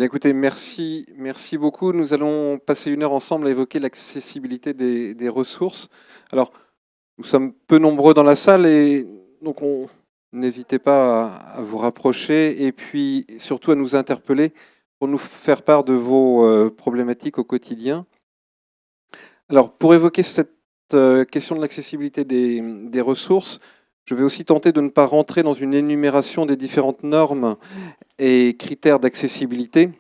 Bien, écoutez, merci beaucoup. Nous allons passer une heure ensemble à évoquer l'accessibilité des ressources. Alors, nous sommes peu nombreux dans la salle et donc n'hésitez pas à vous rapprocher et puis surtout à nous interpeller pour nous faire part de vos problématiques au quotidien. Alors, pour évoquer cette question de l'accessibilité des ressources, je vais aussi tenter de ne pas rentrer dans une énumération des différentes normes et critères d'accessibilité.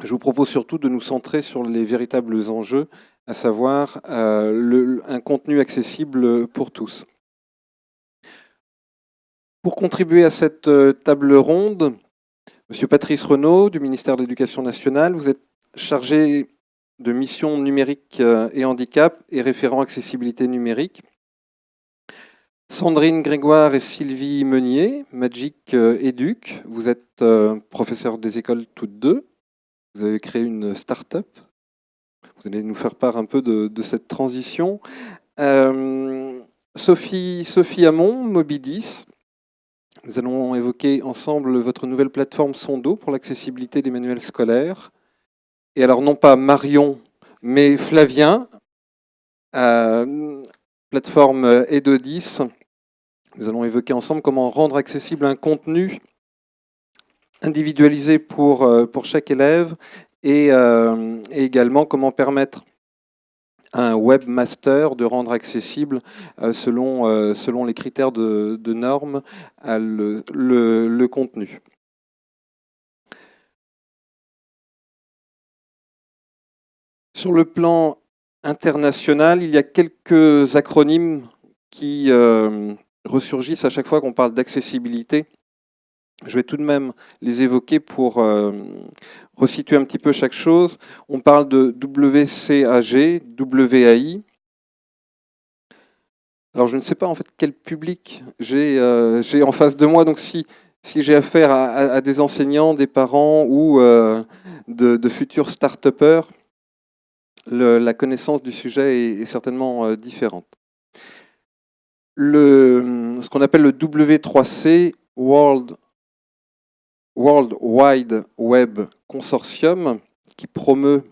Je vous propose surtout de nous centrer sur les véritables enjeux, à savoir un contenu accessible pour tous. Pour contribuer à cette table ronde, Monsieur Patrice Renaud du ministère de l'Éducation nationale, vous êtes chargé de mission numérique et handicap et référent accessibilité numérique. Sandrine Grégoire et Sylvie Meunier, Magic Educ, vous êtes professeurs des écoles toutes deux. Vous avez créé une start-up. Vous allez nous faire part un peu de cette transition. Sophie Hamon, Mobidis. Nous allons évoquer ensemble votre nouvelle plateforme Sondo pour l'accessibilité des manuels scolaires. Et alors, non pas Marion, mais Flavien, plateforme Edodis. Nous allons évoquer ensemble comment rendre accessible un contenu individualisé pour chaque élève et également comment permettre à un webmaster de rendre accessible selon les critères de normes le contenu. Sur le plan international, il y a quelques acronymes qui ressurgissent à chaque fois qu'on parle d'accessibilité. Je vais tout de même les évoquer pour resituer un petit peu chaque chose. On parle de WCAG, WAI. Alors je ne sais pas en fait quel public j'ai en face de moi, donc si j'ai affaire à des enseignants, des parents ou de futurs start-upers, la connaissance du sujet est certainement différente. Ce qu'on appelle le W3C, World Wide Web Consortium, qui promeut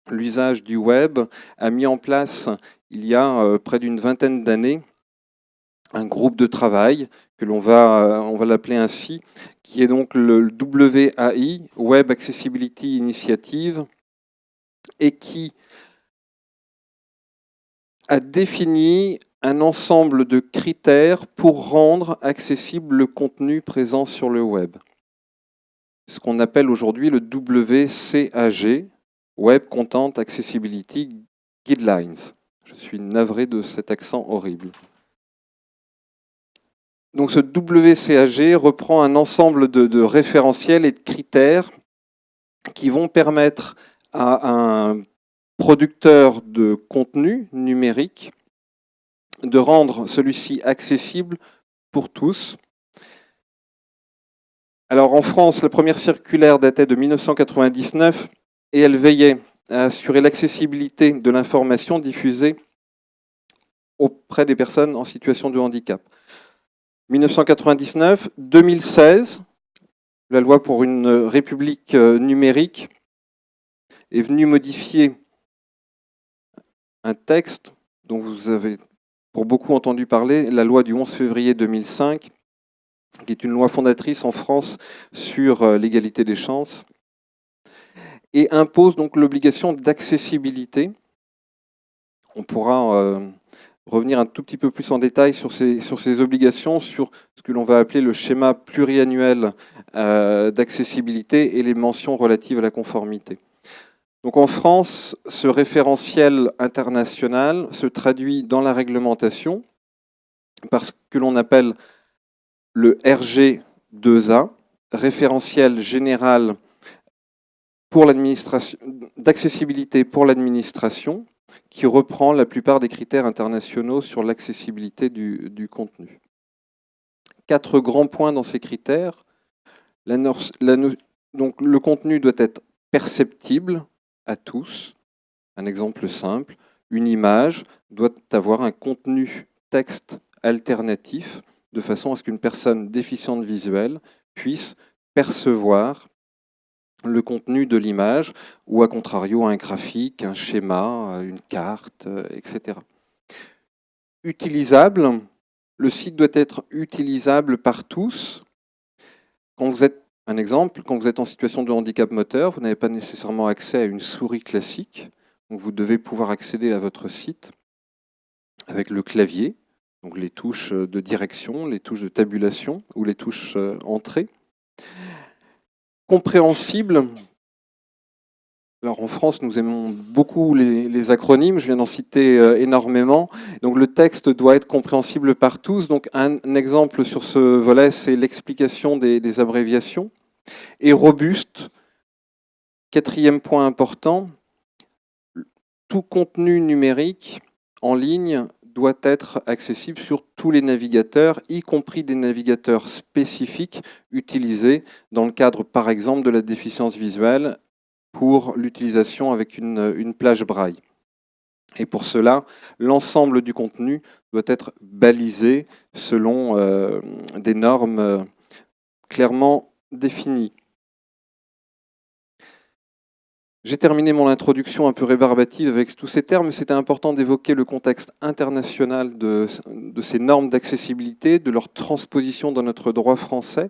l'usage du web, a mis en place, il y a près d'une vingtaine d'années, un groupe de travail, que on va l'appeler ainsi, qui est donc le WAI, Web Accessibility Initiative, et qui a défini un ensemble de critères pour rendre accessible le contenu présent sur le web. Ce qu'on appelle aujourd'hui le WCAG, Web Content Accessibility Guidelines. Je suis navré de cet accent horrible. Donc ce WCAG reprend un ensemble de référentiels et de critères qui vont permettre à un producteur de contenu numérique de rendre celui-ci accessible pour tous. Alors en France, la première circulaire datait de 1999 et elle veillait à assurer l'accessibilité de l'information diffusée auprès des personnes en situation de handicap. 1999, 2016, la loi pour une république numérique est venue modifier un texte dont vous avez pour beaucoup entendu parler, la loi du 11 février 2005, qui est une loi fondatrice en France sur l'égalité des chances, et impose donc l'obligation d'accessibilité. On pourra revenir un tout petit peu plus en détail sur ces obligations, sur ce que l'on va appeler le schéma pluriannuel d'accessibilité et les mentions relatives à la conformité. Donc en France, ce référentiel international se traduit dans la réglementation par ce que l'on appelle le RG2A, référentiel général pour l'administration, d'accessibilité pour l'administration, qui reprend la plupart des critères internationaux sur l'accessibilité du contenu. 4 grands points dans ces critères. Donc, le contenu doit être perceptible à tous. Un exemple simple, une image doit avoir un contenu texte alternatif de façon à ce qu'une personne déficiente visuelle puisse percevoir le contenu de l'image, ou à contrario un graphique, un schéma, une carte, etc. Utilisable, le site doit être utilisable par tous. Quand vous êtes, un exemple, quand vous êtes en situation de handicap moteur, vous n'avez pas nécessairement accès à une souris classique, donc vous devez pouvoir accéder à votre site avec le clavier, donc les touches de direction, les touches de tabulation ou les touches entrée. Compréhensible. Alors en France, nous aimons beaucoup les acronymes, je viens d'en citer énormément. Donc le texte doit être compréhensible par tous. Donc un exemple sur ce volet, c'est l'explication des abréviations. Et robuste, quatrième point important, tout contenu numérique en ligne doit être accessible sur tous les navigateurs, y compris des navigateurs spécifiques utilisés dans le cadre, par exemple, de la déficience visuelle pour l'utilisation avec une plage braille. Et pour cela, l'ensemble du contenu doit être balisé selon des normes clairement définies. J'ai terminé mon introduction un peu rébarbative avec tous ces termes, mais c'était important d'évoquer le contexte international de ces normes d'accessibilité, de leur transposition dans notre droit français.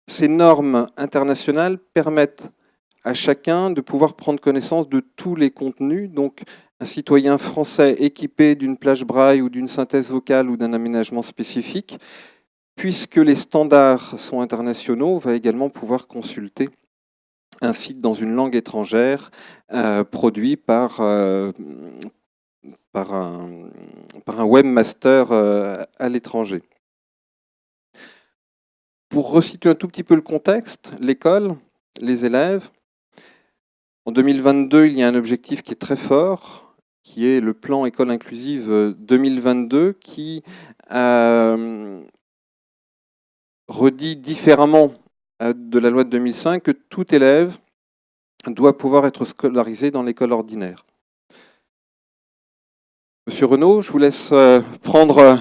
Ces normes internationales permettent à chacun de pouvoir prendre connaissance de tous les contenus. Donc, un citoyen français équipé d'une plage braille ou d'une synthèse vocale ou d'un aménagement spécifique, puisque les standards sont internationaux, va également pouvoir consulter un site dans une langue étrangère produit par un webmaster à l'étranger. Pour resituer un tout petit peu le contexte, l'école, les élèves, en 2022, il y a un objectif qui est très fort, qui est le plan École inclusive 2022, qui redit différemment de la loi de 2005 que tout élève doit pouvoir être scolarisé dans l'école ordinaire. Monsieur Renaud, je vous laisse prendre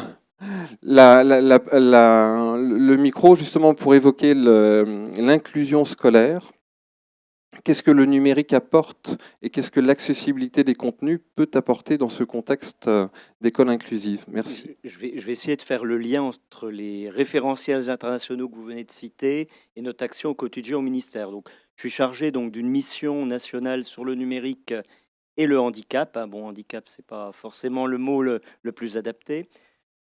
le micro justement pour évoquer l'inclusion scolaire. Qu'est-ce que le numérique apporte et qu'est-ce que l'accessibilité des contenus peut apporter dans ce contexte d'école inclusive? Merci. Je vais essayer de faire le lien entre les référentiels internationaux que vous venez de citer et notre action au quotidien au ministère. Donc, je suis chargé donc d'une mission nationale sur le numérique et le handicap. Bon, handicap, c'est pas forcément le mot le plus adapté.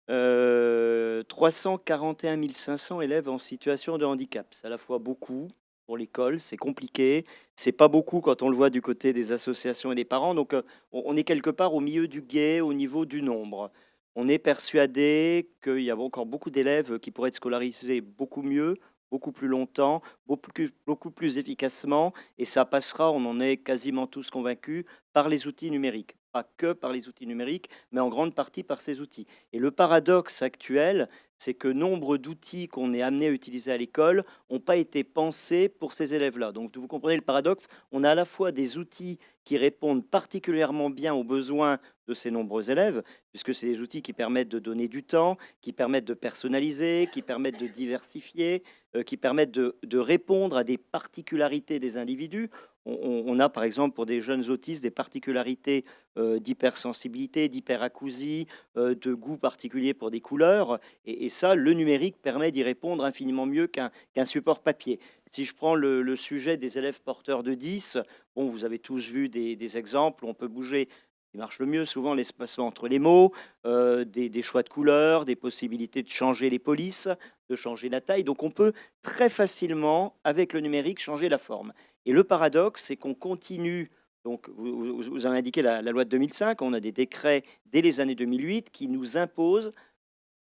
341 500 élèves en situation de handicap. C'est à la fois beaucoup pour l'école, c'est compliqué. C'est pas beaucoup quand on le voit du côté des associations et des parents. Donc, on est quelque part au milieu du gué au niveau du nombre. On est persuadé qu'il y a encore beaucoup d'élèves qui pourraient être scolarisés beaucoup mieux, beaucoup plus longtemps, beaucoup plus efficacement, et ça passera, on en est quasiment tous convaincus, par les outils numériques. Pas que par les outils numériques, mais en grande partie par ces outils. Et le paradoxe actuel, c'est que nombre d'outils qu'on est amené à utiliser à l'école n'ont pas été pensés pour ces élèves-là. Donc, vous comprenez le paradoxe, on a à la fois des outils qui répondent particulièrement bien aux besoins de ces nombreux élèves, puisque c'est des outils qui permettent de donner du temps, qui permettent de personnaliser, qui permettent de diversifier, qui permettent de répondre à des particularités des individus. On a par exemple pour des jeunes autistes des particularités d'hypersensibilité, d'hyperacousie, de goût particulier pour des couleurs, et ça, le numérique permet d'y répondre infiniment mieux qu'un support papier. Si je prends le sujet des élèves porteurs de 10, bon, vous avez tous vu des exemples où on peut bouger. Il marche le mieux, souvent l'espacement entre les mots, des choix de couleurs, des possibilités de changer les polices, de changer la taille. Donc on peut très facilement, avec le numérique, changer la forme. Et le paradoxe, c'est qu'on continue, donc vous avez indiqué la loi de 2005, on a des décrets dès les années 2008 qui nous imposent,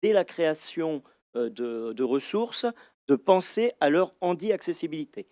dès la création de ressources, de penser à leur handi-accessibilité.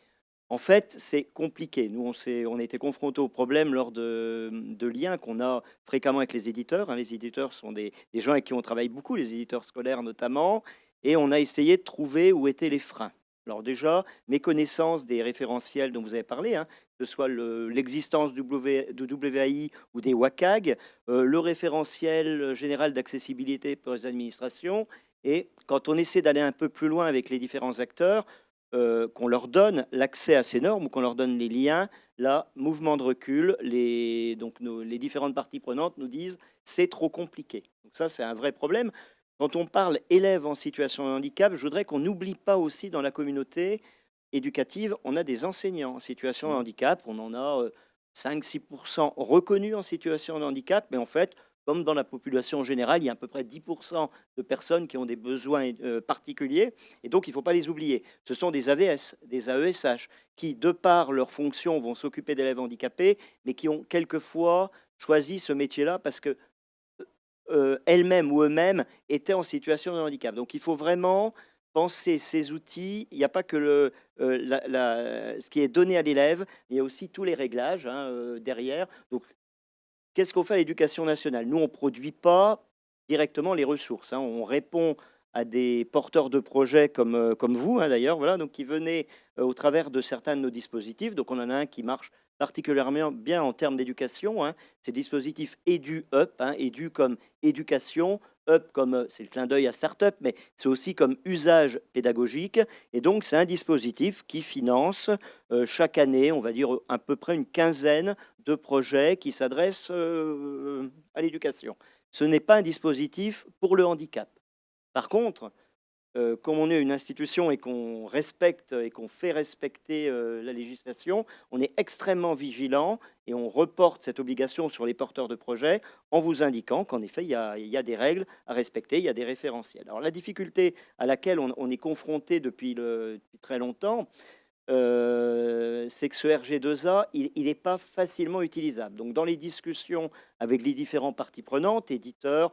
En fait, c'est compliqué. Nous, on a été confrontés au problème lors de liens qu'on a fréquemment avec les éditeurs. Les éditeurs sont des gens avec qui on travaille beaucoup, les éditeurs scolaires notamment, et on a essayé de trouver où étaient les freins. Alors déjà, méconnaissance des référentiels dont vous avez parlé, que ce soit l'existence de WAI ou des WCAG, le référentiel général d'accessibilité pour les administrations, Et quand on essaie d'aller un peu plus loin avec les différents acteurs, qu'on leur donne l'accès à ces normes ou qu'on leur donne les liens, là, mouvement de recul, les différentes parties prenantes nous disent c'est trop compliqué. Donc ça, c'est un vrai problème. Quand on parle élèves en situation de handicap, je voudrais qu'on n'oublie pas aussi dans la communauté éducative, on a des enseignants en situation de Mmh. handicap, on en a 5-6% reconnus en situation de handicap, mais en fait, comme dans la population générale, il y a à peu près 10% de personnes qui ont des besoins particuliers, et donc il ne faut pas les oublier. Ce sont des AVS, des AESH, qui, de par leur fonction, vont s'occuper d'élèves handicapés, mais qui ont quelquefois choisi ce métier-là parce que elles-mêmes ou eux-mêmes étaient en situation de handicap. Donc il faut vraiment penser ces outils. Il n'y a pas que ce qui est donné à l'élève, il y a aussi tous les réglages hein, derrière. Donc qu'est-ce qu'on fait à l'éducation nationale? Nous, on ne produit pas directement les ressources, hein. On répond à des porteurs de projets comme vous, hein, d'ailleurs, voilà, donc qui venaient au travers de certains de nos dispositifs. Donc, on en a un qui marche particulièrement bien en termes d'éducation, hein. C'est le dispositif EduUp, hein, Edu comme éducation, Up comme, c'est le clin d'œil à start-up, mais c'est aussi comme usage pédagogique. Et donc, c'est un dispositif qui finance chaque année, on va dire à peu près une quinzaine de projets qui s'adressent à l'éducation. Ce n'est pas un dispositif pour le handicap. Par contre, comme on est une institution et qu'on respecte et qu'on fait respecter la législation, on est extrêmement vigilant et on reporte cette obligation sur les porteurs de projets en vous indiquant qu'en effet, il y a des règles à respecter, il y a des référentiels. Alors la difficulté à laquelle on est confronté depuis très longtemps, c'est que ce RG2A, il n'est pas facilement utilisable. Donc, dans les discussions avec les différentes parties prenantes, éditeurs,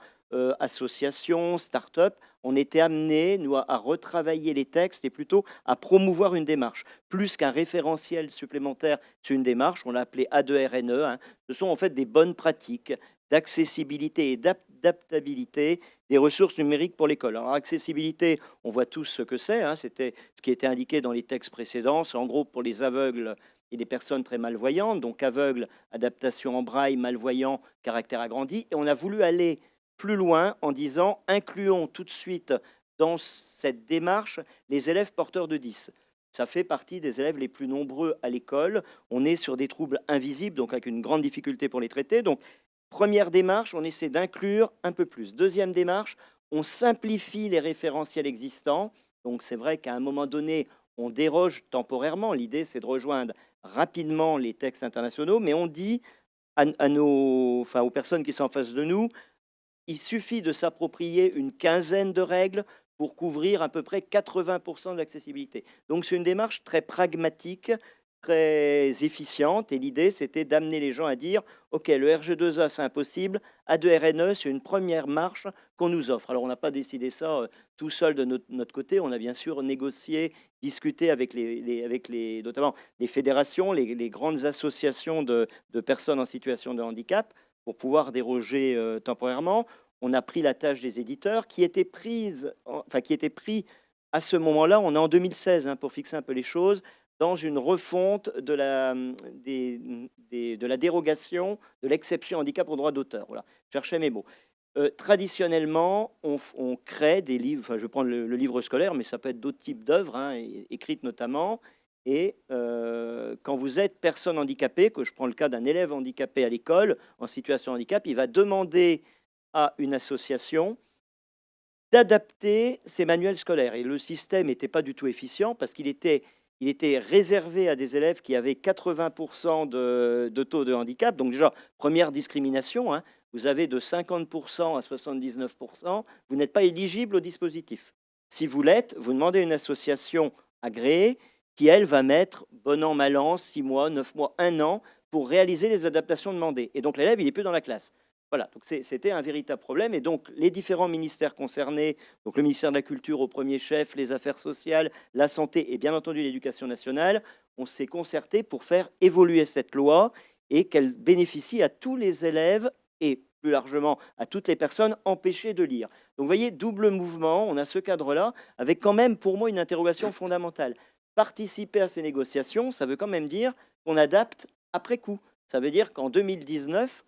associations, start-up, on était amené, nous, à retravailler les textes et plutôt à promouvoir une démarche. Plus qu'un référentiel supplémentaire sur une démarche, on l'a appelé A2RNE, hein. Ce sont en fait des bonnes pratiques d'accessibilité et d'adaptabilité des ressources numériques pour l'école. Alors, accessibilité, on voit tous ce que c'est, hein, c'était ce qui était indiqué dans les textes précédents. C'est en gros pour les aveugles et les personnes très malvoyantes, donc aveugles, adaptation en braille, malvoyants, caractère agrandi. Et on a voulu aller plus loin en disant incluons tout de suite dans cette démarche les élèves porteurs de 10. Ça fait partie des élèves les plus nombreux à l'école. On est sur des troubles invisibles, donc avec une grande difficulté pour les traiter. Donc, première démarche, on essaie d'inclure un peu plus. Deuxième démarche, on simplifie les référentiels existants. Donc c'est vrai qu'à un moment donné, on déroge temporairement. L'idée, c'est de rejoindre rapidement les textes internationaux, mais on dit aux personnes qui sont en face de nous, il suffit de s'approprier une quinzaine de règles pour couvrir à peu près 80% de l'accessibilité. Donc c'est une démarche très pragmatique, très efficiente. Et l'idée, c'était d'amener les gens à dire, OK, le RG2A, c'est impossible. A2RNE, c'est une première marche qu'on nous offre. Alors, on n'a pas décidé ça tout seul de notre côté. On a bien sûr négocié, discuté avec notamment les fédérations, les grandes associations de personnes en situation de handicap pour pouvoir déroger temporairement. On a pris la tâche des éditeurs qui étaient pris à ce moment-là, on est en 2016 hein, pour fixer un peu les choses, dans une refonte de la dérogation de l'exception handicap au droit d'auteur. Voilà, je cherchais mes mots. Traditionnellement, on crée des livres, enfin, je vais prendre le livre scolaire, mais ça peut être d'autres types d'œuvres, hein, écrites notamment. Et quand vous êtes personne handicapée, que je prends le cas d'un élève handicapé à l'école, en situation de handicap, il va demander à une association d'adapter ses manuels scolaires. Et le système n'était pas du tout efficient parce qu'il était réservé à des élèves qui avaient 80% de taux de handicap. Donc déjà, première discrimination, hein, vous avez de 50% à 79%, vous n'êtes pas éligible au dispositif. Si vous l'êtes, vous demandez à une association agréée qui, elle, va mettre bon an, mal an, 6 mois, 9 mois, 1 an pour réaliser les adaptations demandées. Et donc l'élève, il n'est plus dans la classe. Voilà, donc c'était un véritable problème. Et donc, les différents ministères concernés, donc le ministère de la Culture au premier chef, les Affaires sociales, la santé et bien entendu l'Éducation nationale, on s'est concerté pour faire évoluer cette loi et qu'elle bénéficie à tous les élèves et plus largement à toutes les personnes empêchées de lire. Donc, vous voyez, double mouvement, on a ce cadre-là, avec quand même pour moi une interrogation fondamentale. Participer à ces négociations, ça veut quand même dire qu'on adapte après coup. Ça veut dire qu'en 2019,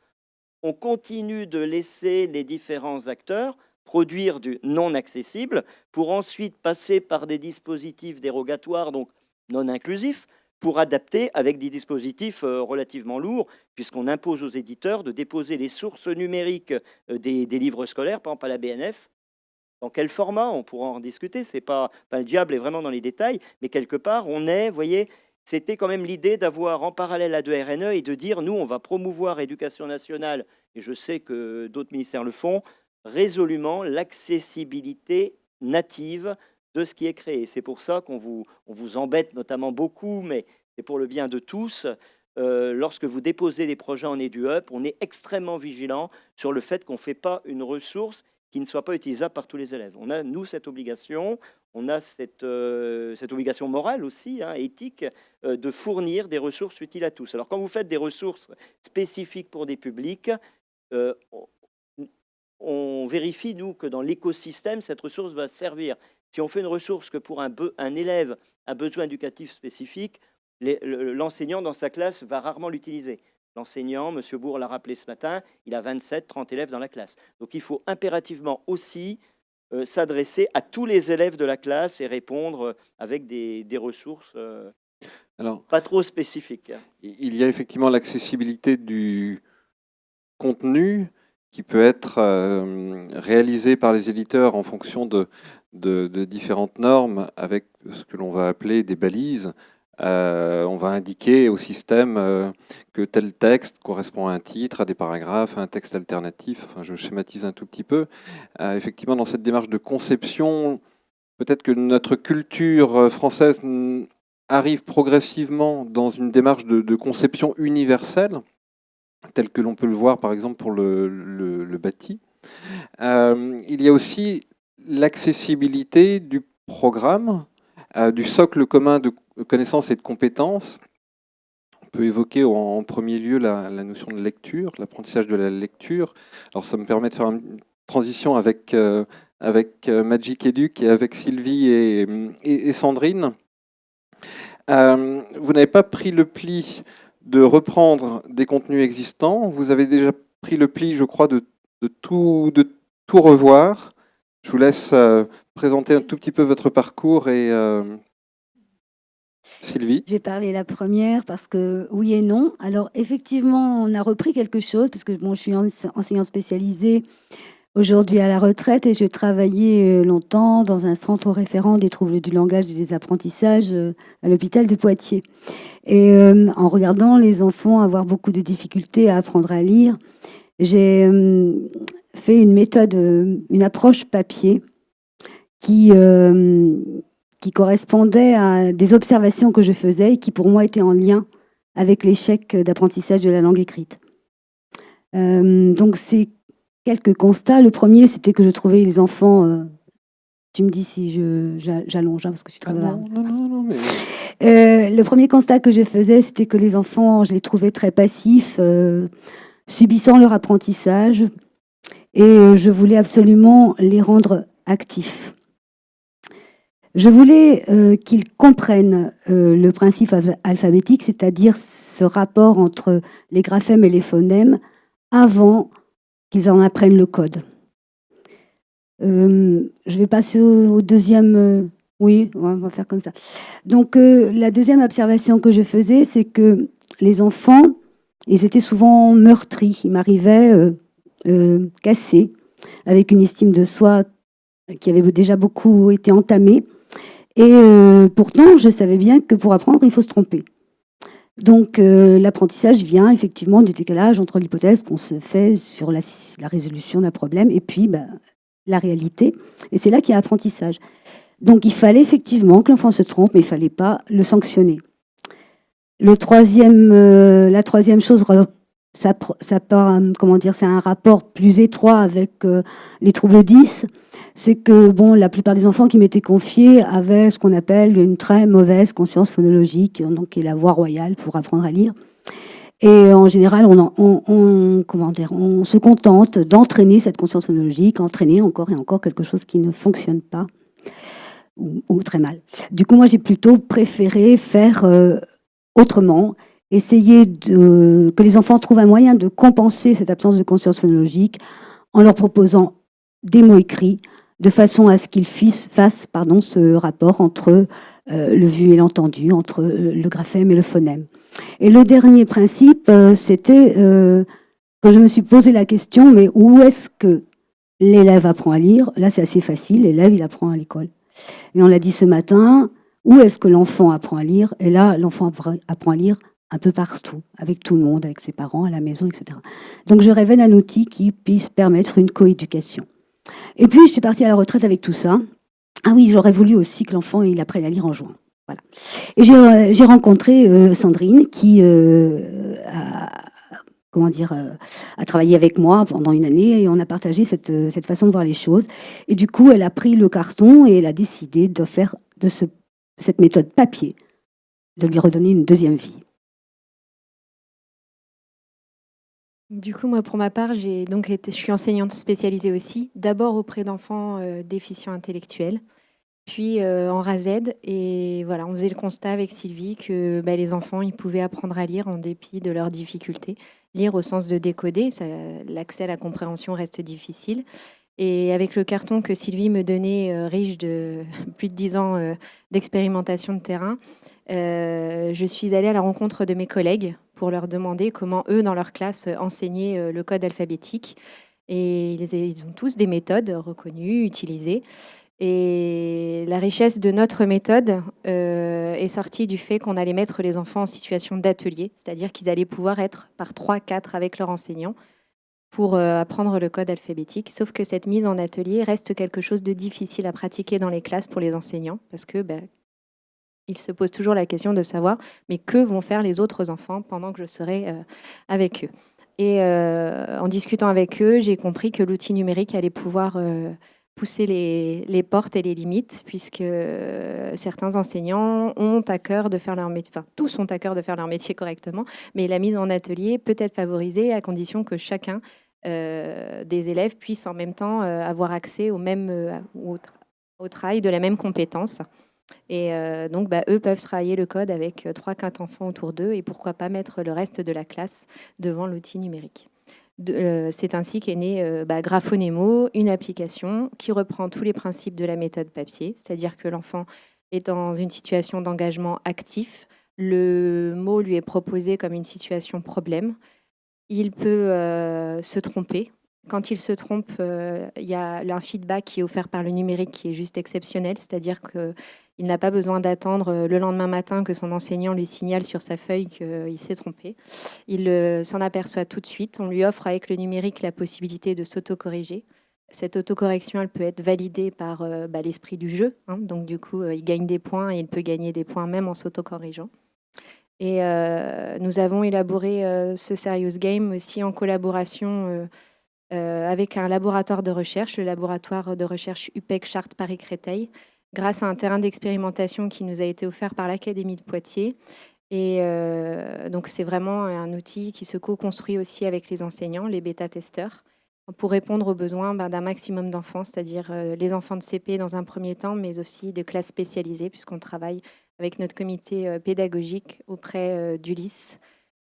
on continue de laisser les différents acteurs produire du non accessible pour ensuite passer par des dispositifs dérogatoires, donc non inclusifs, pour adapter avec des dispositifs relativement lourds, puisqu'on impose aux éditeurs de déposer les sources numériques des livres scolaires, par exemple à la BNF. Dans quel format? On pourra en discuter. C'est pas, le diable est vraiment dans les détails, mais quelque part, vous voyez, c'était quand même l'idée d'avoir en parallèle la 2RNE et de dire, nous, on va promouvoir Éducation nationale, et je sais que d'autres ministères le font, résolument l'accessibilité native de ce qui est créé. C'est pour ça on vous embête notamment beaucoup, mais c'est pour le bien de tous. Lorsque vous déposez des projets en EduUp, on est extrêmement vigilant sur le fait qu'on ne fait pas une ressource qui ne soit pas utilisable par tous les élèves. On a, nous, cette obligation, on a cette obligation morale aussi, éthique, de fournir des ressources utiles à tous. Alors, quand vous faites des ressources spécifiques pour des publics, on vérifie, nous, que dans l'écosystème, cette ressource va servir. Si on fait une ressource que pour un élève à besoin éducatif spécifique, l'enseignant dans sa classe va rarement l'utiliser. L'enseignant, M. Bourg l'a rappelé ce matin, il a 27-30 élèves dans la classe. Donc il faut impérativement aussi s'adresser à tous les élèves de la classe et répondre avec des ressources pas trop spécifiques. Il y a effectivement l'accessibilité du contenu qui peut être réalisé par les éditeurs en fonction de différentes normes avec ce que l'on va appeler des balises. On va indiquer au système que tel texte correspond à un titre, à des paragraphes, à un texte alternatif. Enfin, je schématise un tout petit peu. Effectivement, dans cette démarche de conception, peut-être que notre culture française arrive progressivement dans une démarche de conception universelle, telle que l'on peut le voir par exemple pour le bâti. Il y a aussi l'accessibilité du programme, du socle commun de connaissances et de compétences. On peut évoquer en premier lieu la notion de lecture, l'apprentissage de la lecture. Alors ça me permet de faire une transition avec Magic Educ et avec Sylvie et Sandrine. Vous n'avez pas pris le pli de reprendre des contenus existants. Vous avez déjà pris le pli, je crois, de tout revoir. Je vous laisse présenter un tout petit peu votre parcours et Sylvie. J'ai parlé la première parce que oui et non. Alors effectivement, on a repris quelque chose parce que bon, je suis enseignante spécialisée aujourd'hui à la retraite et j'ai travaillé longtemps dans un centre référent des troubles du langage et des apprentissages à l'hôpital de Poitiers. Et en regardant les enfants avoir beaucoup de difficultés à apprendre à lire, j'ai fait une méthode, une approche papier qui correspondait à des observations que je faisais et qui pour moi étaient en lien avec l'échec d'apprentissage de la langue écrite. Donc c'est quelques constats. Le premier, c'était que je trouvais les enfants... tu me dis si j'allonge, parce que je suis très bavarde. Non, mais... le premier constat que je faisais, c'était que les enfants, je les trouvais très passifs, subissant leur apprentissage, et je voulais absolument les rendre actifs. Je voulais qu'ils comprennent le principe alphabétique, c'est-à-dire ce rapport entre les graphèmes et les phonèmes, avant qu'ils en apprennent le code. Je vais passer au deuxième... oui, on va faire comme ça. Donc, la deuxième observation que je faisais, c'est que les enfants, ils étaient souvent meurtris. Ils m'arrivaient cassés, avec une estime de soi qui avait déjà beaucoup été entamée. Et pourtant, je savais bien que pour apprendre, il faut se tromper. Donc, l'apprentissage vient effectivement du décalage entre l'hypothèse qu'on se fait sur la résolution d'un problème et puis la réalité. Et c'est là qu'il y a apprentissage. Donc, il fallait effectivement que l'enfant se trompe, mais il ne fallait pas le sanctionner. La troisième chose, c'est un rapport plus étroit avec les troubles 10. C'est que la plupart des enfants qui m'étaient confiés avaient ce qu'on appelle une très mauvaise conscience phonologique, donc qui est la voie royale pour apprendre à lire. Et en général, on se contente d'entraîner cette conscience phonologique, entraîner encore et encore quelque chose qui ne fonctionne pas ou très mal. Du coup, moi, j'ai plutôt préféré faire autrement, essayer que les enfants trouvent un moyen de compenser cette absence de conscience phonologique en leur proposant des mots écrits, de façon à ce qu'ils fassent ce rapport entre le vu et l'entendu, entre le graphème et le phonème. Et le dernier principe, c'était quand je me suis posé la question, mais où est-ce que l'élève apprend à lire? Là, c'est assez facile, l'élève, il apprend à l'école. Et on l'a dit ce matin, où est-ce que l'enfant apprend à lire? Et là, l'enfant apprend à lire un peu partout, avec tout le monde, avec ses parents, à la maison, etc. Donc, je rêvais d'un outil qui puisse permettre une coéducation. Et puis, je suis partie à la retraite avec tout ça. Ah oui, j'aurais voulu aussi que l'enfant il apprenne à lire en jouant. Voilà. Et j'ai rencontré Sandrine qui a travaillé avec moi pendant une année et on a partagé cette façon de voir les choses. Et du coup, elle a pris le carton et elle a décidé de faire de cette méthode papier, de lui redonner une deuxième vie. Du coup, moi, pour ma part, je suis enseignante spécialisée aussi, d'abord auprès d'enfants déficients intellectuels, puis en RASED. Et voilà, on faisait le constat avec Sylvie que les enfants, ils pouvaient apprendre à lire en dépit de leurs difficultés. Lire au sens de décoder, l'accès à la compréhension reste difficile. Et avec le carton que Sylvie me donnait, riche de plus de 10 ans d'expérimentation de terrain, je suis allée à la rencontre de mes collègues pour leur demander comment eux, dans leur classe, enseignaient le code alphabétique. Et ils ont tous des méthodes reconnues, utilisées. Et la richesse de notre méthode est sortie du fait qu'on allait mettre les enfants en situation d'atelier, c'est-à-dire qu'ils allaient pouvoir être par 3-4 avec leur enseignant pour apprendre le code alphabétique. Sauf que cette mise en atelier reste quelque chose de difficile à pratiquer dans les classes pour les enseignants, parce que ils se posent toujours la question de savoir mais que vont faire les autres enfants pendant que je serai avec eux. Et en discutant avec eux, j'ai compris que l'outil numérique allait pouvoir pousser les portes et les limites, puisque certains enseignants ont à cœur de faire leur métier, enfin tous ont à cœur de faire leur métier correctement, mais la mise en atelier peut être favorisée à condition que chacun des élèves puisse en même temps avoir accès au travail de la même compétence. Et donc, eux peuvent travailler le code avec 3-4 enfants autour d'eux et pourquoi pas mettre le reste de la classe devant l'outil numérique. C'est ainsi qu'est né Graphonemo, une application qui reprend tous les principes de la méthode papier, c'est-à-dire que l'enfant est dans une situation d'engagement actif. Le mot lui est proposé comme une situation problème. Il peut se tromper. Quand il se trompe, il y a un feedback qui est offert par le numérique qui est juste exceptionnel, c'est-à-dire qu'il n'a pas besoin d'attendre le lendemain matin que son enseignant lui signale sur sa feuille qu'il s'est trompé. Il s'en aperçoit tout de suite. On lui offre avec le numérique la possibilité de s'autocorriger. Cette autocorrection, elle peut être validée par l'esprit du jeu. Donc du coup, il gagne des points et il peut gagner des points même en s'autocorrigeant. Et nous avons élaboré ce Serious Game aussi en collaboration avec un laboratoire de recherche, le laboratoire de recherche UPEC Chartres Paris-Créteil, grâce à un terrain d'expérimentation qui nous a été offert par l'Académie de Poitiers. Et donc, c'est vraiment un outil qui se co-construit aussi avec les enseignants, les bêta-testeurs, pour répondre aux besoins d'un maximum d'enfants, c'est-à-dire les enfants de CP dans un premier temps, mais aussi de classes spécialisées, puisqu'on travaille avec notre comité pédagogique auprès d'Ulysse,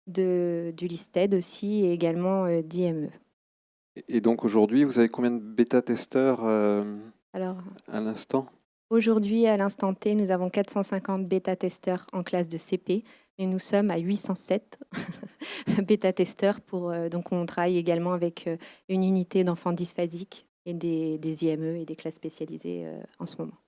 d'Ulysse TED aussi, et également d'IME. Et donc aujourd'hui, vous avez combien de bêta-testeurs Alors, à l'instant? Aujourd'hui, à l'instant T, nous avons 450 bêta-testeurs en classe de CP, et nous sommes à 807 bêta-testeurs. Donc on travaille également avec une unité d'enfants dysphasiques et des IME et des classes spécialisées en ce moment.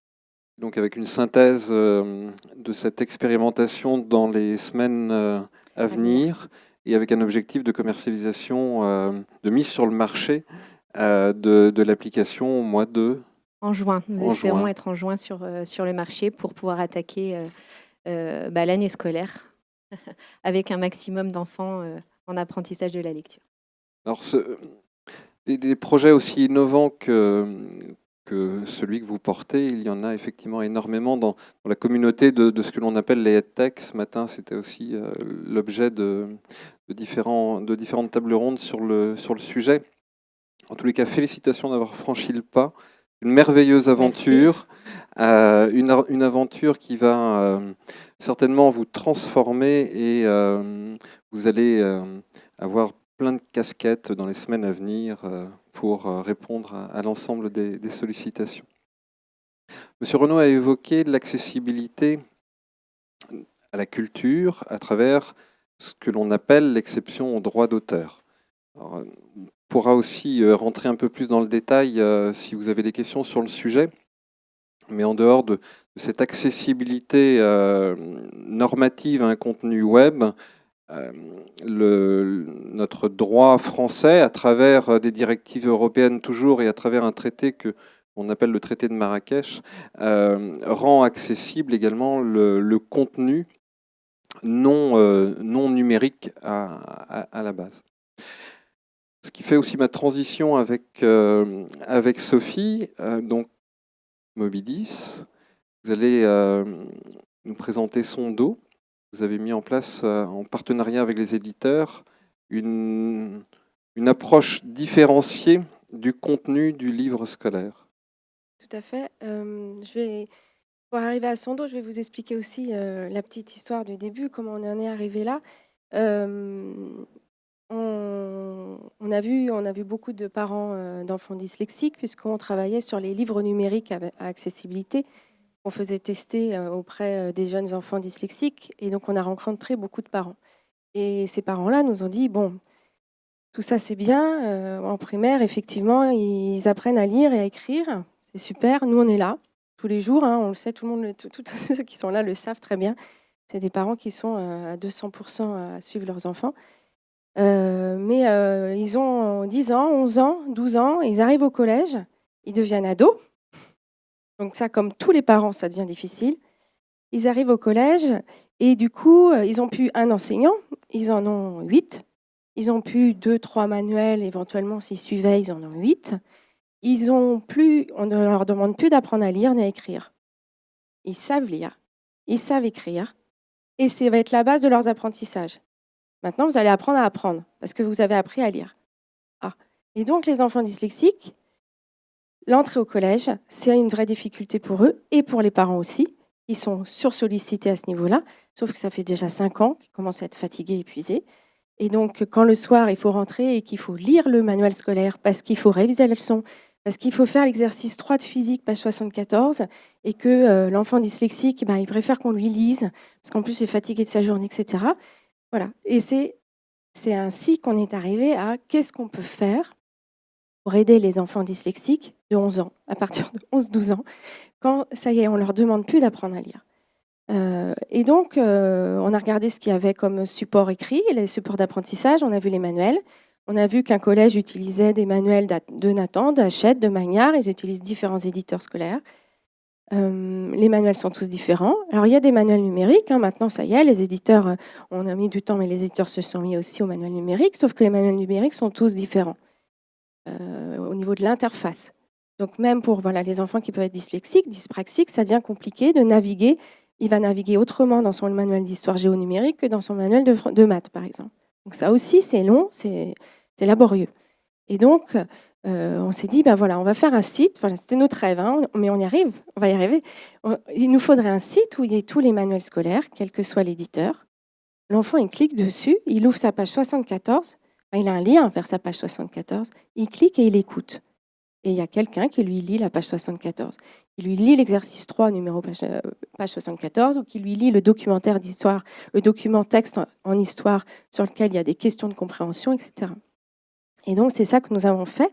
Donc avec une synthèse de cette expérimentation dans les semaines à venir, et avec un objectif de commercialisation, de mise sur le marché de l'application au mois de... En juin. Nous espérons être en juin sur le marché pour pouvoir attaquer l'année scolaire avec un maximum d'enfants en apprentissage de la lecture. Alors, des projets aussi innovants que celui que vous portez, il y en a effectivement énormément dans la communauté de ce que l'on appelle les EdTech. Ce matin, c'était aussi l'objet de différentes tables rondes sur le sujet. En tous les cas, félicitations d'avoir franchi le pas. Une merveilleuse aventure, une aventure qui va certainement vous transformer et vous allez avoir plein de casquettes dans les semaines à venir pour répondre à l'ensemble des sollicitations. Monsieur Renaud a évoqué l'accessibilité à la culture à travers ce que l'on appelle l'exception au droit d'auteur. On pourra aussi rentrer un peu plus dans le détail si vous avez des questions sur le sujet, mais en dehors de cette accessibilité normative à un contenu web, notre droit français, à travers des directives européennes toujours et à travers un traité qu'on appelle le traité de Marrakech, rend accessible également le contenu non numérique à la base. Ce qui fait aussi ma transition avec Sophie, donc Mobidis. Vous allez nous présenter Sondo. Vous avez mis en place, en partenariat avec les éditeurs, une approche différenciée du contenu du livre scolaire. Tout à fait. Pour arriver à Sondo, je vais vous expliquer aussi la petite histoire du début, comment on en est arrivé là. On a vu beaucoup de parents d'enfants dyslexiques, puisqu'on travaillait sur les livres numériques à accessibilité. On faisait tester auprès des jeunes enfants dyslexiques, et donc on a rencontré beaucoup de parents. Et ces parents-là nous ont dit, bon, tout ça c'est bien, en primaire, effectivement, ils apprennent à lire et à écrire, c'est super, nous on est là, tous les jours, on le sait, tout le monde, tous ceux qui sont là le savent très bien, c'est des parents qui sont à 200% à suivre leurs enfants. Mais ils ont 10 ans, 11 ans, 12 ans, ils arrivent au collège, ils deviennent ados. Donc ça, comme tous les parents, ça devient difficile. Ils arrivent au collège et du coup, ils n'ont plus un enseignant, ils en ont 8. Ils ont plus 2-3 manuels, éventuellement s'ils suivaient, ils en ont 8. On ne leur demande plus d'apprendre à lire ni à écrire. Ils savent lire, ils savent écrire et ça va être la base de leurs apprentissages. Maintenant, vous allez apprendre à apprendre parce que vous avez appris à lire. Et donc, les enfants dyslexiques, l'entrée au collège, c'est une vraie difficulté pour eux et pour les parents aussi. Ils sont sursollicités à ce niveau-là, sauf que ça fait déjà 5 ans qu'ils commencent à être fatigués, épuisés. Et donc, quand le soir, il faut rentrer et qu'il faut lire le manuel scolaire parce qu'il faut réviser la leçon, parce qu'il faut faire l'exercice 3 de physique, page 74, et que l'enfant dyslexique, il préfère qu'on lui lise, parce qu'en plus, il est fatigué de sa journée, etc. Voilà. Et c'est ainsi qu'on est arrivé à qu'est-ce qu'on peut faire pour aider les enfants dyslexiques de 11 ans, à partir de 11-12 ans, quand ça y est, on ne leur demande plus d'apprendre à lire. Et donc, on a regardé ce qu'il y avait comme support écrit, les supports d'apprentissage, on a vu les manuels, on a vu qu'un collège utilisait des manuels de Nathan, de Hachette, de Magnard, ils utilisent différents éditeurs scolaires. Les manuels sont tous différents. Alors, il y a des manuels numériques. Maintenant, ça y est, les éditeurs, on a mis du temps, mais les éditeurs se sont mis aussi aux manuels numériques, sauf que les manuels numériques sont tous différents au niveau de l'interface. Donc, même pour les enfants qui peuvent être dyslexiques, dyspraxiques, ça devient compliqué de naviguer. Il va naviguer autrement dans son manuel d'histoire géonumérique que dans son manuel de maths, par exemple. Donc, ça aussi, c'est long, c'est laborieux. Et donc, on s'est dit, on va faire un site. C'était notre rêve, mais on y arrive, on va y arriver. Il nous faudrait un site où il y ait tous les manuels scolaires, quel que soit l'éditeur. L'enfant, il clique dessus, il ouvre sa page 74, il a un lien vers sa page 74, il clique et il écoute. Et il y a quelqu'un qui lui lit la page 74. Il lui lit l'exercice 3, numéro page 74, ou qui lui lit le documentaire d'histoire, le document texte en histoire sur lequel il y a des questions de compréhension, etc. Et donc, c'est ça que nous avons fait.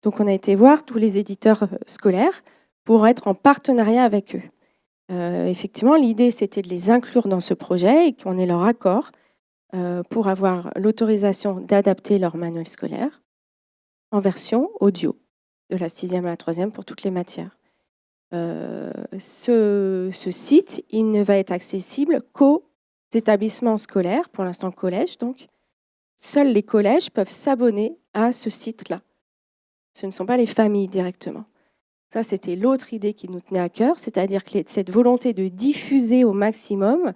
Donc, on a été voir tous les éditeurs scolaires pour être en partenariat avec eux. Effectivement, l'idée, c'était de les inclure dans ce projet et qu'on ait leur accord pour avoir l'autorisation d'adapter leur manuel scolaire en version audio, de la 6e à la 3e pour toutes les matières. Ce site, il ne va être accessible qu'aux établissements scolaires, pour l'instant collège donc. Seuls les collèges peuvent s'abonner à ce site-là. Ce ne sont pas les familles directement. Ça, c'était l'autre idée qui nous tenait à cœur, c'est-à-dire que cette volonté de diffuser au maximum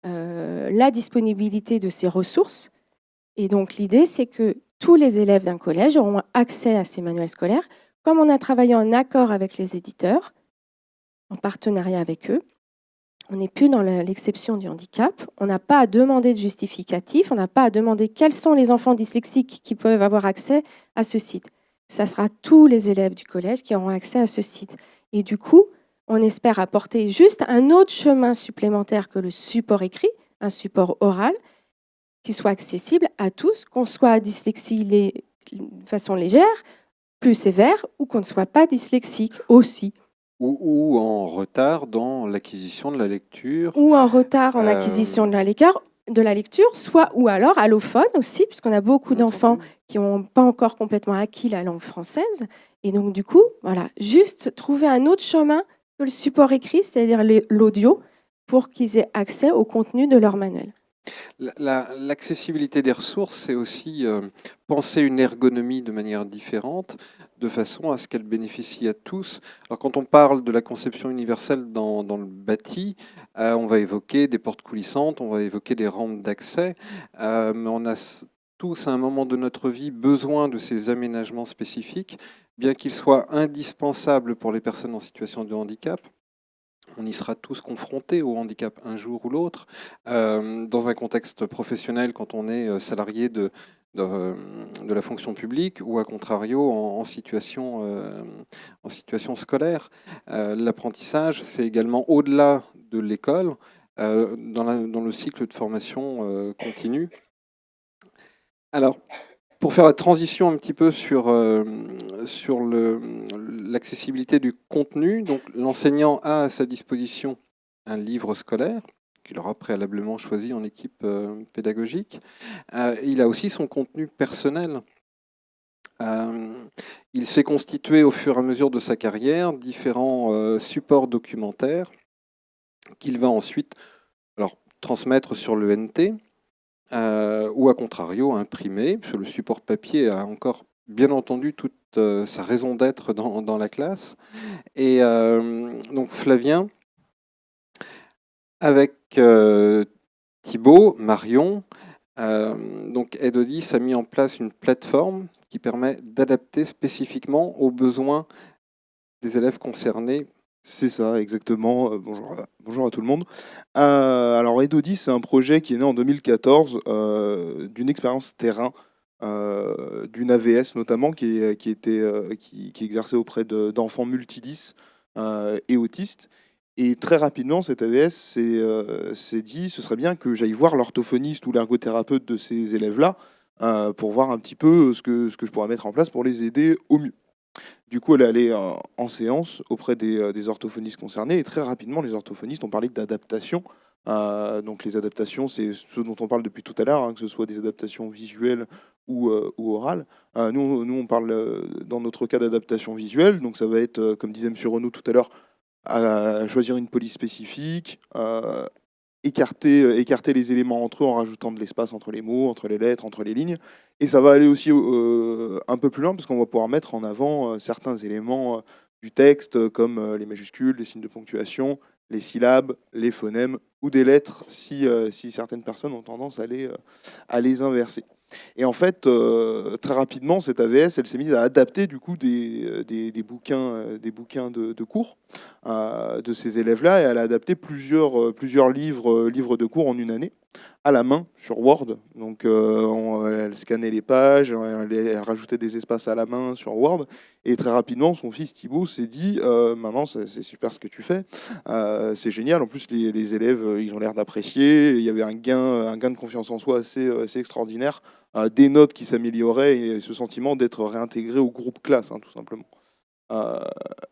la disponibilité de ces ressources. Et donc, l'idée, c'est que tous les élèves d'un collège auront accès à ces manuels scolaires. Comme on a travaillé en accord avec les éditeurs, en partenariat avec eux, on n'est plus dans l'exception du handicap. On n'a pas à demander de justificatif. On n'a pas à demander quels sont les enfants dyslexiques qui peuvent avoir accès à ce site. ça sera tous les élèves du collège qui auront accès à ce site. Et du coup, on espère apporter juste un autre chemin supplémentaire que le support écrit, un support oral, qui soit accessible à tous, qu'on soit dyslexie de façon légère, plus sévère, ou qu'on ne soit pas dyslexique aussi. Ou en retard dans l'acquisition de la lecture. Ou en retard en acquisition de la lecture, soit ou alors allophone aussi, puisqu'on a beaucoup d'enfants qui n'ont pas encore complètement acquis la langue française. Et donc, du coup, voilà, juste trouver un autre chemin que le support écrit, c'est-à-dire l'audio, pour qu'ils aient accès au contenu de leur manuel. L'accessibilité des ressources, c'est aussi penser une ergonomie de manière différente, de façon à ce qu'elle bénéficie à tous. Alors, quand on parle de la conception universelle dans le bâti, on va évoquer des portes coulissantes, on va évoquer des rampes d'accès, mais on a tous, à un moment de notre vie, besoin de ces aménagements spécifiques, bien qu'ils soient indispensables pour les personnes en situation de handicap. On y sera tous confrontés au handicap un jour ou l'autre. Dans un contexte professionnel, quand on est salarié de la fonction publique ou à contrario en situation scolaire. L'apprentissage, c'est également au-delà de l'école, dans le cycle de formation continue. Alors, pour faire la transition un petit peu sur l'accessibilité du contenu, donc l'enseignant a à sa disposition un livre scolaire qu'il aura préalablement choisi en équipe pédagogique. Il a aussi son contenu personnel. Il s'est constitué au fur et à mesure de sa carrière différents supports documentaires qu'il va ensuite transmettre sur l'ENT. Ou à contrario imprimer, parce que le support papier a encore bien entendu toute sa raison d'être dans la classe. Et donc Flavien, avec Thibaut, Marion, donc Edodis a mis en place une plateforme qui permet d'adapter spécifiquement aux besoins des élèves concernés. C'est ça, exactement. Bonjour à tout le monde. Alors, Edodis, c'est un projet qui est né en 2014 d'une expérience terrain, d'une AVS notamment, qui exerçait auprès d'enfants multidys et autistes. Et très rapidement, cette AVS s'est dit, ce serait bien que j'aille voir l'orthophoniste ou l'ergothérapeute de ces élèves-là pour voir un petit peu ce que je pourrais mettre en place pour les aider au mieux. Du coup, elle est allée en séance auprès des orthophonistes concernés et très rapidement, les orthophonistes ont parlé d'adaptation. Donc les adaptations, c'est ce dont on parle depuis tout à l'heure, que ce soit des adaptations visuelles ou orales. Nous, on parle dans notre cas d'adaptation visuelle, donc ça va être, comme disait M. Renaud tout à l'heure, à choisir une police spécifique, écarter les éléments entre eux en rajoutant de l'espace entre les mots, entre les lettres, entre les lignes. Et ça va aller aussi un peu plus loin, parce qu'on va pouvoir mettre en avant certains éléments du texte, comme les majuscules, les signes de ponctuation, les syllabes, les phonèmes, ou des lettres, si certaines personnes ont tendance à les inverser. Et en fait, très rapidement, cette AVS, elle s'est mise à adapter du coup des bouquins de cours de ces élèves-là, et elle a adapté plusieurs livres de cours en une année, à la main, sur Word. Donc, elle scannait les pages, elle rajoutait des espaces à la main sur Word, et très rapidement, son fils Thibaut s'est dit maman, c'est super ce que tu fais, c'est génial. En plus, les élèves, ils ont l'air d'apprécier. Il y avait un gain de confiance en soi assez extraordinaire, des notes qui s'amélioraient et ce sentiment d'être réintégré au groupe classe, tout simplement.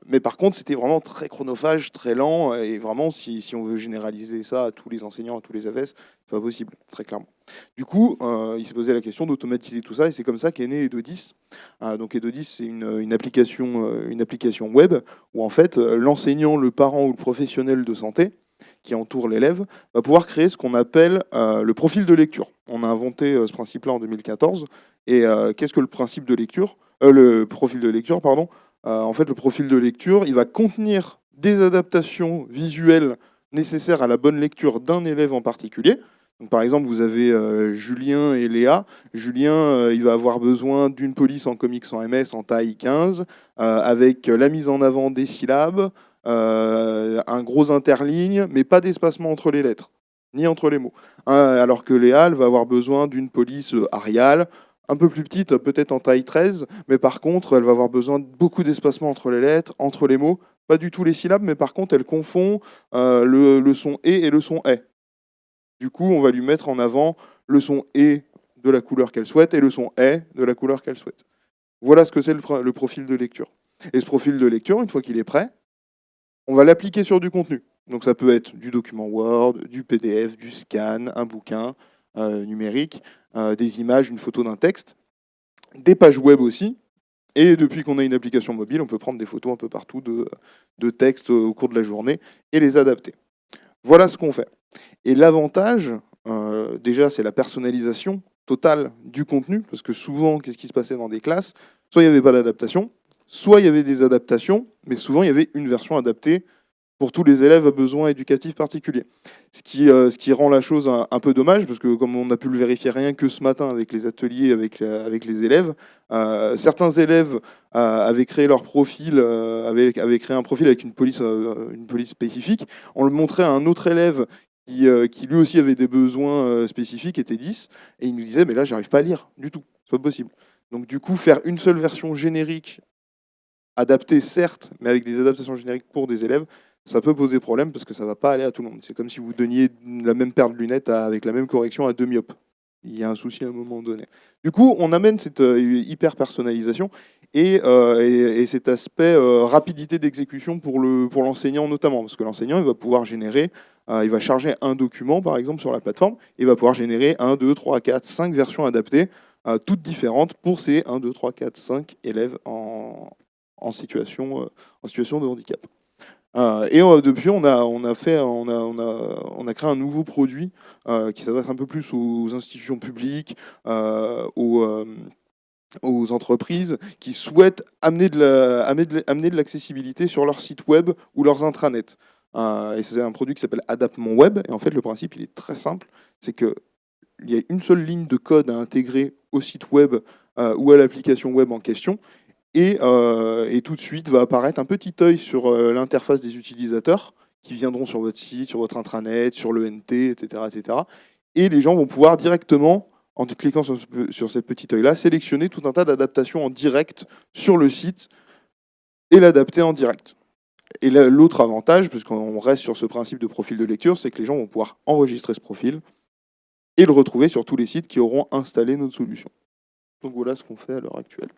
Mais par contre, c'était vraiment très chronophage, très lent, et vraiment, si on veut généraliser ça à tous les enseignants, à tous les AVS, c'est pas possible, très clairement. Du coup, il s'est posé la question d'automatiser tout ça, et c'est comme ça qu'est né Edodis. Donc Edodis, c'est une application web où en fait, l'enseignant, le parent ou le professionnel de santé qui entoure l'élève va pouvoir créer ce qu'on appelle le profil de lecture. On a inventé ce principe-là en 2014. Et qu'est-ce que le profil de lecture, pardon. En fait, le profil de lecture, il va contenir des adaptations visuelles nécessaires à la bonne lecture d'un élève en particulier. Donc, par exemple, vous avez Julien et Léa. Julien, il va avoir besoin d'une police en comics en MS en taille 15, avec la mise en avant des syllabes, un gros interligne, mais pas d'espacement entre les lettres, ni entre les mots. Alors que Léa, elle va avoir besoin d'une police Arial, un peu plus petite, peut-être en taille 13, mais par contre, elle va avoir besoin de beaucoup d'espacement entre les lettres, entre les mots, pas du tout les syllabes, mais par contre, elle confond le son et le son est. Du coup, on va lui mettre en avant le son et de la couleur qu'elle souhaite et le son est de la couleur qu'elle souhaite. Voilà ce que c'est le profil de lecture. Et ce profil de lecture, une fois qu'il est prêt, on va l'appliquer sur du contenu. Donc ça peut être du document Word, du PDF, du scan, un bouquin numérique, des images, une photo d'un texte, des pages web aussi. Et depuis qu'on a une application mobile, on peut prendre des photos un peu partout de textes au cours de la journée et les adapter. Voilà ce qu'on fait. Et l'avantage, déjà, c'est la personnalisation totale du contenu, parce que souvent, qu'est-ce qui se passait dans des classes? Soit il n'y avait pas d'adaptation, soit il y avait des adaptations, mais souvent il y avait une version adaptée pour tous les élèves à besoins éducatifs particuliers. Ce qui rend la chose un peu dommage, parce que comme on a pu le vérifier rien que ce matin avec les ateliers, avec les élèves, certains élèves avaient créé leur profil, avaient créé un profil avec une police spécifique. On le montrait à un autre élève qui lui aussi avait des besoins spécifiques, était 10, et il nous disait, mais là, j'arrive pas à lire du tout, c'est pas possible. Donc du coup, faire une seule version générique, adaptée certes, mais avec des adaptations génériques pour des élèves, ça peut poser problème parce que ça va pas aller à tout le monde. C'est comme si vous donniez la même paire de lunettes avec la même correction à 2 myopes. Il y a un souci à un moment donné. Du coup, on amène cette hyper personnalisation et cet aspect rapidité d'exécution pour l'enseignant notamment, parce que l'enseignant il va pouvoir générer, il va charger un document par exemple sur la plateforme, et il va pouvoir générer 1, 2, 3, 4, 5 versions adaptées, toutes différentes pour ces 1, 2, 3, 4, 5 élèves en situation de handicap. Depuis, on a créé un nouveau produit qui s'adresse un peu plus aux institutions publiques, aux entreprises qui souhaitent amener de l'accessibilité sur leur site web ou leurs intranets. Et c'est un produit qui s'appelle Adapt Mon Web. Et en fait, le principe, il est très simple. C'est qu'il y a une seule ligne de code à intégrer au site web ou à l'application web en question. Et tout de suite va apparaître un petit œil sur l'interface des utilisateurs qui viendront sur votre site, sur votre intranet, sur l'ENT, etc., etc. Et les gens vont pouvoir directement, en cliquant sur cette petite œil-là, sélectionner tout un tas d'adaptations en direct sur le site et l'adapter en direct. Et l'autre avantage, puisqu'on reste sur ce principe de profil de lecture, c'est que les gens vont pouvoir enregistrer ce profil et le retrouver sur tous les sites qui auront installé notre solution. Donc voilà ce qu'on fait à l'heure actuelle.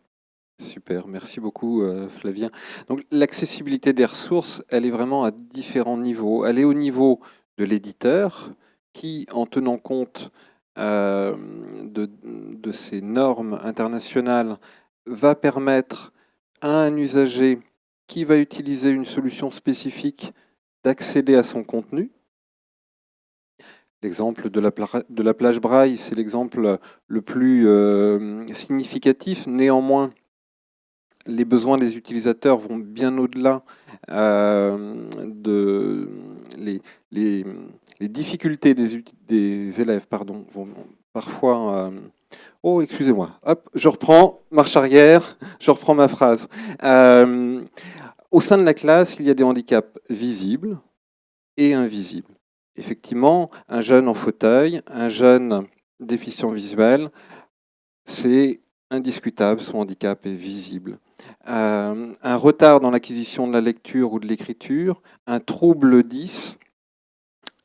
Super, merci beaucoup Flavien. Donc l'accessibilité des ressources, elle est vraiment à différents niveaux. Elle est au niveau de l'éditeur qui, en tenant compte de ces normes internationales, va permettre à un usager qui va utiliser une solution spécifique d'accéder à son contenu. L'exemple de la plage Braille, c'est l'exemple le plus significatif. Néanmoins, les besoins des utilisateurs vont bien au-delà les difficultés des élèves, vont parfois... Oh, excusez-moi. Hop, je reprends, marche arrière, je reprends ma phrase. Au sein de la classe, il y a des handicaps visibles et invisibles. Effectivement, un jeune en fauteuil, un jeune déficient visuel, c'est indiscutable, son handicap est visible. Un retard dans l'acquisition de la lecture ou de l'écriture, un trouble 10,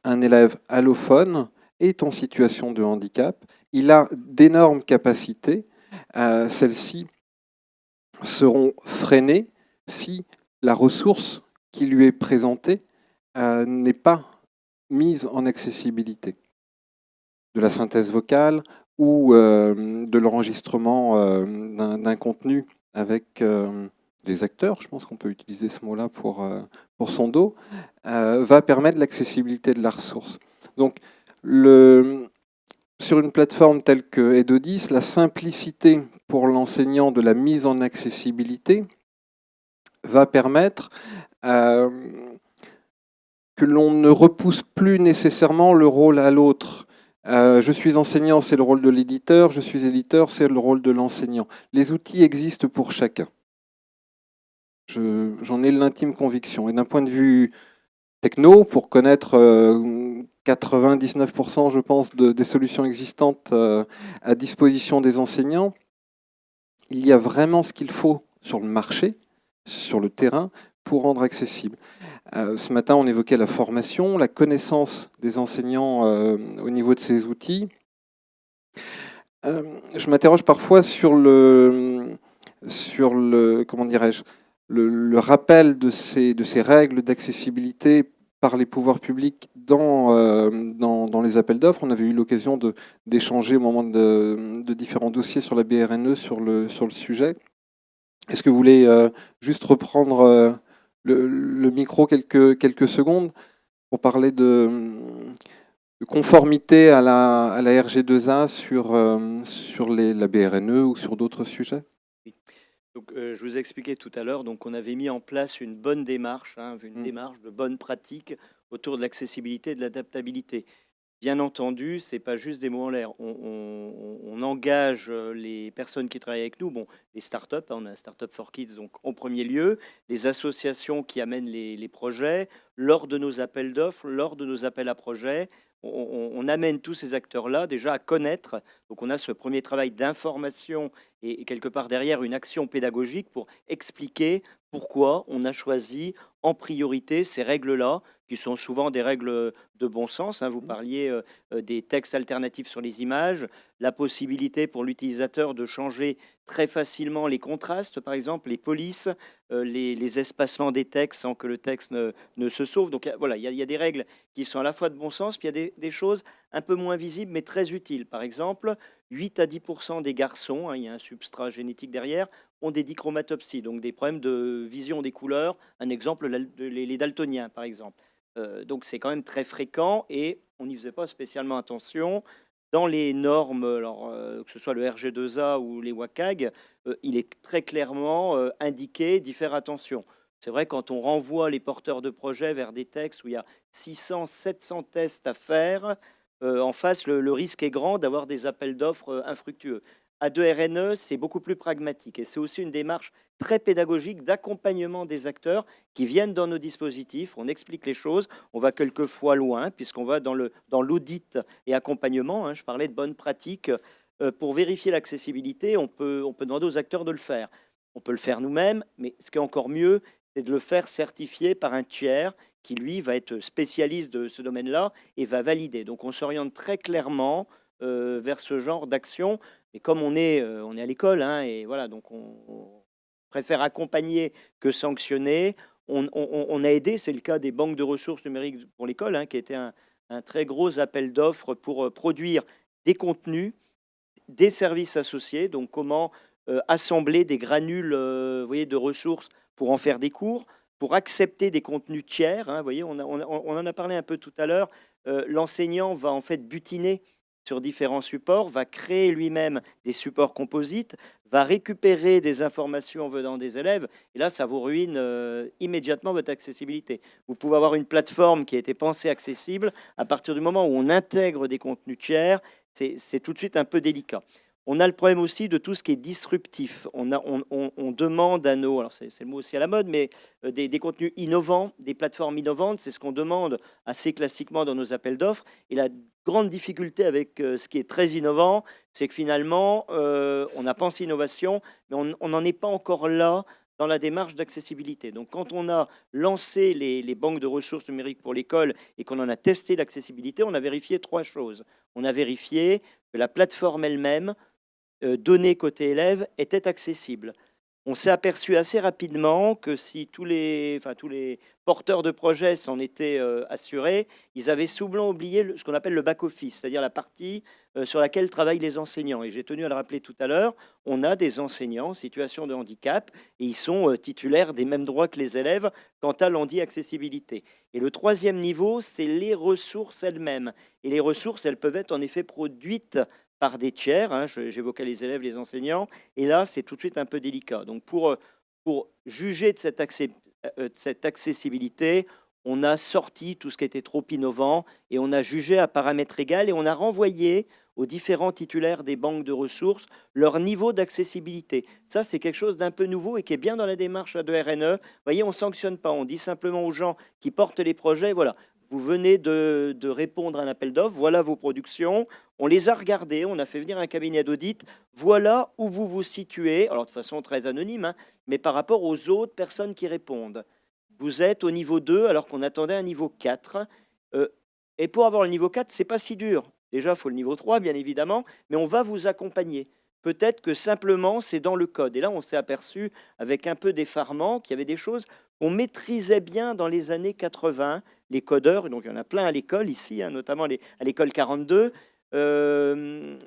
un élève allophone est en situation de handicap, il a d'énormes capacités, celles-ci seront freinées si la ressource qui lui est présentée n'est pas mise en accessibilité. De la synthèse vocale ou de l'enregistrement d'un contenu avec des acteurs, je pense qu'on peut utiliser ce mot-là pour son dos, va permettre l'accessibilité de la ressource. Donc, sur une plateforme telle que Edodis, la simplicité pour l'enseignant de la mise en accessibilité va permettre que l'on ne repousse plus nécessairement le rôle à l'autre. Je suis enseignant, c'est le rôle de l'éditeur. Je suis éditeur, c'est le rôle de l'enseignant. Les outils existent pour chacun. J'en ai l'intime conviction. Et d'un point de vue techno, pour connaître 99%, je pense, des solutions existantes à disposition des enseignants. Il y a vraiment ce qu'il faut sur le marché, sur le terrain, pour rendre accessible. Ce matin, on évoquait la formation, la connaissance des enseignants au niveau de ces outils. Je m'interroge parfois sur le comment dirais-je, le rappel de ces règles d'accessibilité par les pouvoirs publics dans les appels d'offres. On avait eu l'occasion d'échanger au moment de différents dossiers sur la BRNE sur le sujet. Est-ce que vous voulez juste reprendre le micro quelques secondes pour parler de conformité à la RG2A sur la BRNE ou sur d'autres sujets? Donc, je vous ai expliqué tout à l'heure, donc on avait mis en place une bonne démarche, une démarche de bonne pratique autour de l'accessibilité et de l'adaptabilité. Bien entendu, c'est pas juste des mots en l'air. On engage les personnes qui travaillent avec nous, bon, les startups, on a Startup for Kids donc en premier lieu, les associations qui amènent les projets, lors de nos appels d'offres, lors de nos appels à projets, on amène tous ces acteurs-là déjà à connaître. Donc on a ce premier travail d'information et quelque part derrière une action pédagogique pour expliquer pourquoi on a choisi en priorité ces règles-là, qui sont souvent des règles de bon sens. Vous parliez des textes alternatifs sur les images, la possibilité pour l'utilisateur de changer très facilement les contrastes, par exemple, les polices, les espacements des textes sans que le texte ne se sauve. Donc voilà, il y a des règles qui sont à la fois de bon sens, puis il y a des choses un peu moins visibles, mais très utiles. Par exemple, 8 à 10% des garçons, il y a un substrat génétique derrière, ont des dichromatopsies, donc des problèmes de vision des couleurs. Un exemple, les daltoniens, par exemple. Donc c'est quand même très fréquent et on n'y faisait pas spécialement attention. Dans les normes, alors, que ce soit le RG2A ou les WCAG, il est très clairement indiqué d'y faire attention. C'est vrai, quand on renvoie les porteurs de projets vers des textes où il y a 600, 700 tests à faire, en face, le risque est grand d'avoir des appels d'offres infructueux. A2RNE, c'est beaucoup plus pragmatique et c'est aussi une démarche très pédagogique d'accompagnement des acteurs qui viennent dans nos dispositifs. On explique les choses, on va quelquefois loin puisqu'on va dans l'audit et accompagnement. Je parlais de bonnes pratiques. Pour vérifier l'accessibilité, on peut demander aux acteurs de le faire. On peut le faire nous-mêmes, mais ce qui est encore mieux, c'est de le faire certifier par un tiers qui, lui, va être spécialiste de ce domaine-là et va valider. Donc on s'oriente très clairement vers ce genre d'action. Et comme on est à l'école, et voilà, donc on préfère accompagner que sanctionner. On a aidé, c'est le cas des banques de ressources numériques pour l'école, qui a été un très gros appel d'offres pour produire des contenus, des services associés. Donc comment assembler des granules vous voyez, de ressources pour en faire des cours, pour accepter des contenus tiers. Vous voyez, on en a parlé un peu tout à l'heure. L'enseignant va en fait butiner sur différents supports, va créer lui-même des supports composites, va récupérer des informations venant des élèves, et là, ça vous ruine immédiatement votre accessibilité. Vous pouvez avoir une plateforme qui a été pensée accessible, à partir du moment où on intègre des contenus tiers, c'est tout de suite un peu délicat. On a le problème aussi de tout ce qui est disruptif. On demande à nos, alors c'est le mot aussi à la mode, mais des contenus innovants, des plateformes innovantes, c'est ce qu'on demande assez classiquement dans nos appels d'offres. Et la grande difficulté avec ce qui est très innovant, c'est que finalement, on a pensé innovation, mais on n'en est pas encore là dans la démarche d'accessibilité. Donc quand on a lancé les banques de ressources numériques pour l'école et qu'on en a testé l'accessibilité, on a vérifié 3 choses. On a vérifié que la plateforme elle-même, données côté élève, était accessible. On s'est aperçu assez rapidement que si tous les porteurs de projets s'en étaient assurés, ils avaient souvent oublié ce qu'on appelle le back-office, c'est-à-dire la partie sur laquelle travaillent les enseignants. Et j'ai tenu à le rappeler tout à l'heure, on a des enseignants en situation de handicap et ils sont titulaires des mêmes droits que les élèves quant à l'handi-accessibilité. Et le 3e niveau, c'est les ressources elles-mêmes. Et les ressources, elles peuvent être en effet produites par des tiers, j'évoquais les élèves, les enseignants, et là, c'est tout de suite un peu délicat. Donc, pour juger de cette accessibilité, on a sorti tout ce qui était trop innovant, et on a jugé à paramètre égal, et on a renvoyé aux différents titulaires des banques de ressources leur niveau d'accessibilité. Ça, c'est quelque chose d'un peu nouveau et qui est bien dans la démarche de RNE. Vous voyez, on ne sanctionne pas, on dit simplement aux gens qui portent les projets, voilà, vous venez de répondre à un appel d'offres, voilà vos productions, on les a regardées, on a fait venir un cabinet d'audit, voilà où vous vous situez, alors de façon très anonyme, hein, mais par rapport aux autres personnes qui répondent. Vous êtes au niveau 2 alors qu'on attendait un niveau 4. Et pour avoir le niveau 4, c'est pas si dur. Déjà, il faut le niveau 3, bien évidemment, mais on va vous accompagner. Peut-être que simplement, c'est dans le code. Et là, on s'est aperçu, avec un peu d'effarement, qu'il y avait des choses qu'on maîtrisait bien dans les années 80, les codeurs, donc il y en a plein à l'école ici, hein, notamment à l'école 42. Il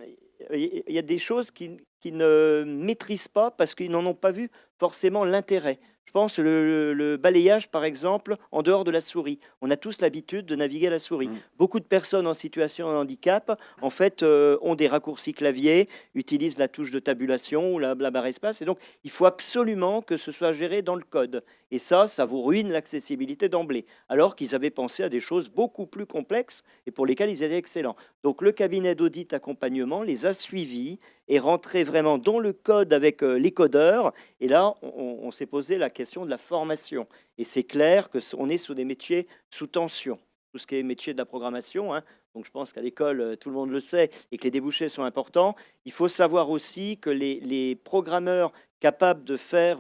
y a des choses qui ne maîtrisent pas parce qu'ils n'en ont pas vu forcément l'intérêt. Je pense le balayage, par exemple, en dehors de la souris. On a tous l'habitude de naviguer à la souris. Beaucoup de personnes en situation de handicap, en fait, ont des raccourcis clavier, utilisent la touche de tabulation ou la barre espace. Et donc, il faut absolument que ce soit géré dans le code. Et ça vous ruine l'accessibilité d'emblée. Alors qu'ils avaient pensé à des choses beaucoup plus complexes et pour lesquelles ils étaient excellents. Donc, le cabinet d'audit accompagnement les a suivis et rentré vraiment dans le code avec les codeurs. Et là, on s'est posé la question de la formation. Et c'est clair qu'on est sous des métiers sous tension. Tout ce qui est métier de la programmation, hein. Donc je pense qu'à l'école, tout le monde le sait, et que les débouchés sont importants. Il faut savoir aussi que les programmeurs capables de faire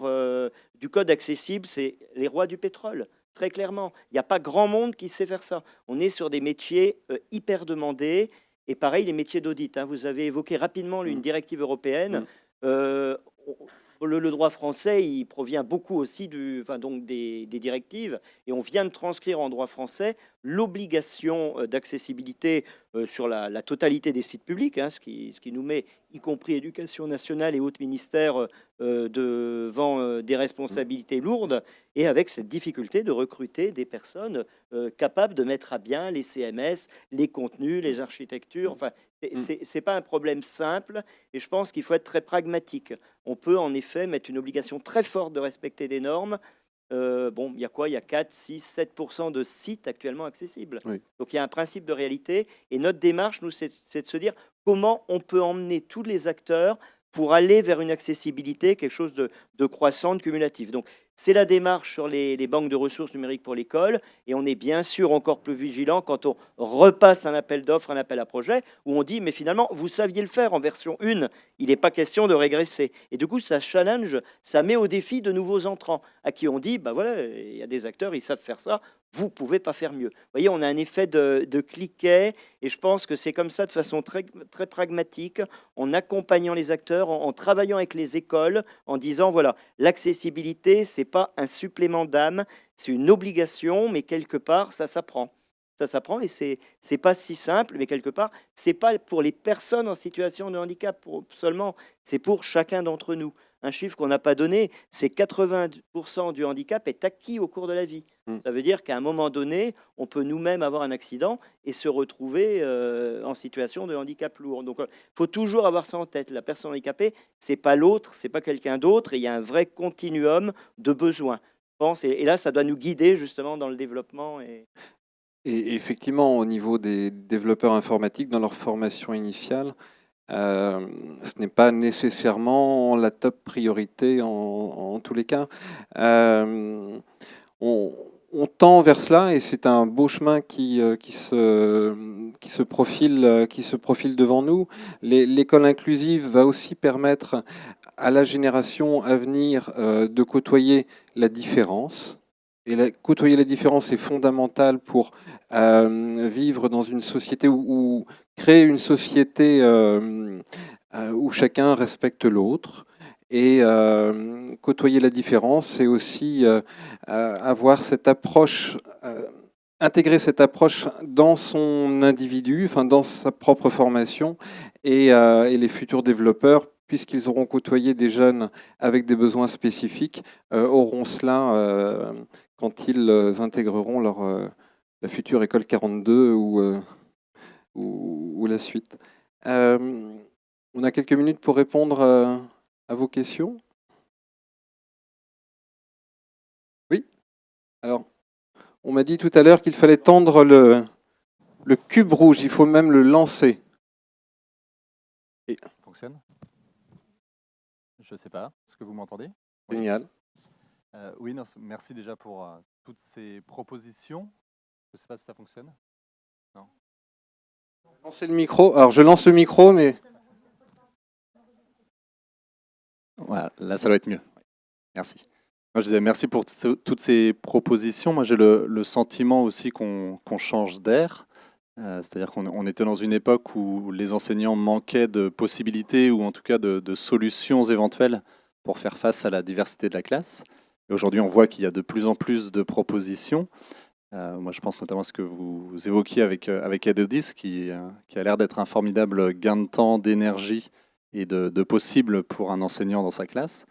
du code accessible, c'est les rois du pétrole. Très clairement, il n'y a pas grand monde qui sait faire ça. On est sur des métiers hyper demandés. Et pareil, les métiers d'audit, hein. Vous avez évoqué rapidement une directive européenne. Le droit français, il provient beaucoup aussi des directives. Et on vient de transcrire en droit français l'obligation d'accessibilité sur la totalité des sites publics, hein, ce qui nous met, y compris éducation nationale et autres ministères, devant des responsabilités lourdes, et avec cette difficulté de recruter des personnes capables de mettre à bien les CMS, les contenus, les architectures. Enfin, c'est pas un problème simple, et je pense qu'il faut être très pragmatique. On peut en effet mettre une obligation très forte de respecter des normes. Bon, il y a quoi? Il y a 4, 6, 7% de sites actuellement accessibles. Oui. Donc il y a un principe de réalité. Et notre démarche, nous, c'est de se dire comment on peut emmener tous les acteurs pour aller vers une accessibilité, quelque chose de croissant, de cumulatif. Donc c'est la démarche sur les banques de ressources numériques pour l'école. Et on est bien sûr encore plus vigilant quand on repasse un appel d'offres, un appel à projet, où on dit, mais finalement, vous saviez le faire en version 1, il n'est pas question de régresser. Et du coup, ça challenge, ça met au défi de nouveaux entrants, à qui on dit, bah voilà, il y a des acteurs, ils savent faire ça, vous ne pouvez pas faire mieux. Vous voyez, on a un effet de cliquet, et je pense que c'est comme ça, de façon très, très pragmatique, en accompagnant les acteurs, en travaillant avec les écoles, en disant, voilà, l'accessibilité, c'est pas un supplément d'âme, c'est une obligation, mais quelque part, ça s'apprend. Ça s'apprend et c'est pas si simple, mais quelque part, c'est pas pour les personnes en situation de handicap seulement, c'est pour chacun d'entre nous. Un chiffre qu'on n'a pas donné, c'est 80% du handicap est acquis au cours de la vie. Ça veut dire qu'à un moment donné, on peut nous-mêmes avoir un accident et se retrouver en situation de handicap lourd. Donc, il faut toujours avoir ça en tête. La personne handicapée, c'est pas l'autre, c'est pas quelqu'un d'autre, et il y a un vrai continuum de besoins. Je pense, et là, ça doit nous guider justement dans le développement. Et effectivement, au niveau des développeurs informatiques, dans leur formation initiale, ce n'est pas nécessairement la top priorité en tous les cas. On tend vers cela et c'est un beau chemin qui se profile devant nous. L'école inclusive va aussi permettre à la génération à venir de côtoyer la différence. Et côtoyer la différence est fondamental pour vivre dans une société ou créer une société où chacun respecte l'autre. Et côtoyer la différence, c'est aussi avoir cette approche, intégrer cette approche dans son individu, enfin dans sa propre formation, et les futurs développeurs, puisqu'ils auront côtoyé des jeunes avec des besoins spécifiques, auront cela quand ils intégreront la future école 42 ou la suite. On a quelques minutes pour répondre à vos questions. Oui. Alors, on m'a dit tout à l'heure qu'il fallait tendre le cube rouge. Il faut même le lancer. Ça fonctionne? Je ne sais pas. Est-ce que vous m'entendez? Génial. Oui, non, merci déjà pour toutes ces propositions. Je ne sais pas si ça fonctionne. Lancez le micro. Alors, je lance le micro, mais Voilà, là, ça doit être mieux. Merci. Moi, je disais merci pour toutes ces propositions. Moi, j'ai le sentiment aussi qu'on change d'air. C'est-à-dire qu'on était dans une époque où les enseignants manquaient de possibilités ou en tout cas de solutions éventuelles pour faire face à la diversité de la classe. Et aujourd'hui, on voit qu'il y a de plus en plus de propositions. Moi, je pense notamment à ce que vous évoquiez avec Edodis, qui a l'air d'être un formidable gain de temps, d'énergie et de possible pour un enseignant dans sa classe.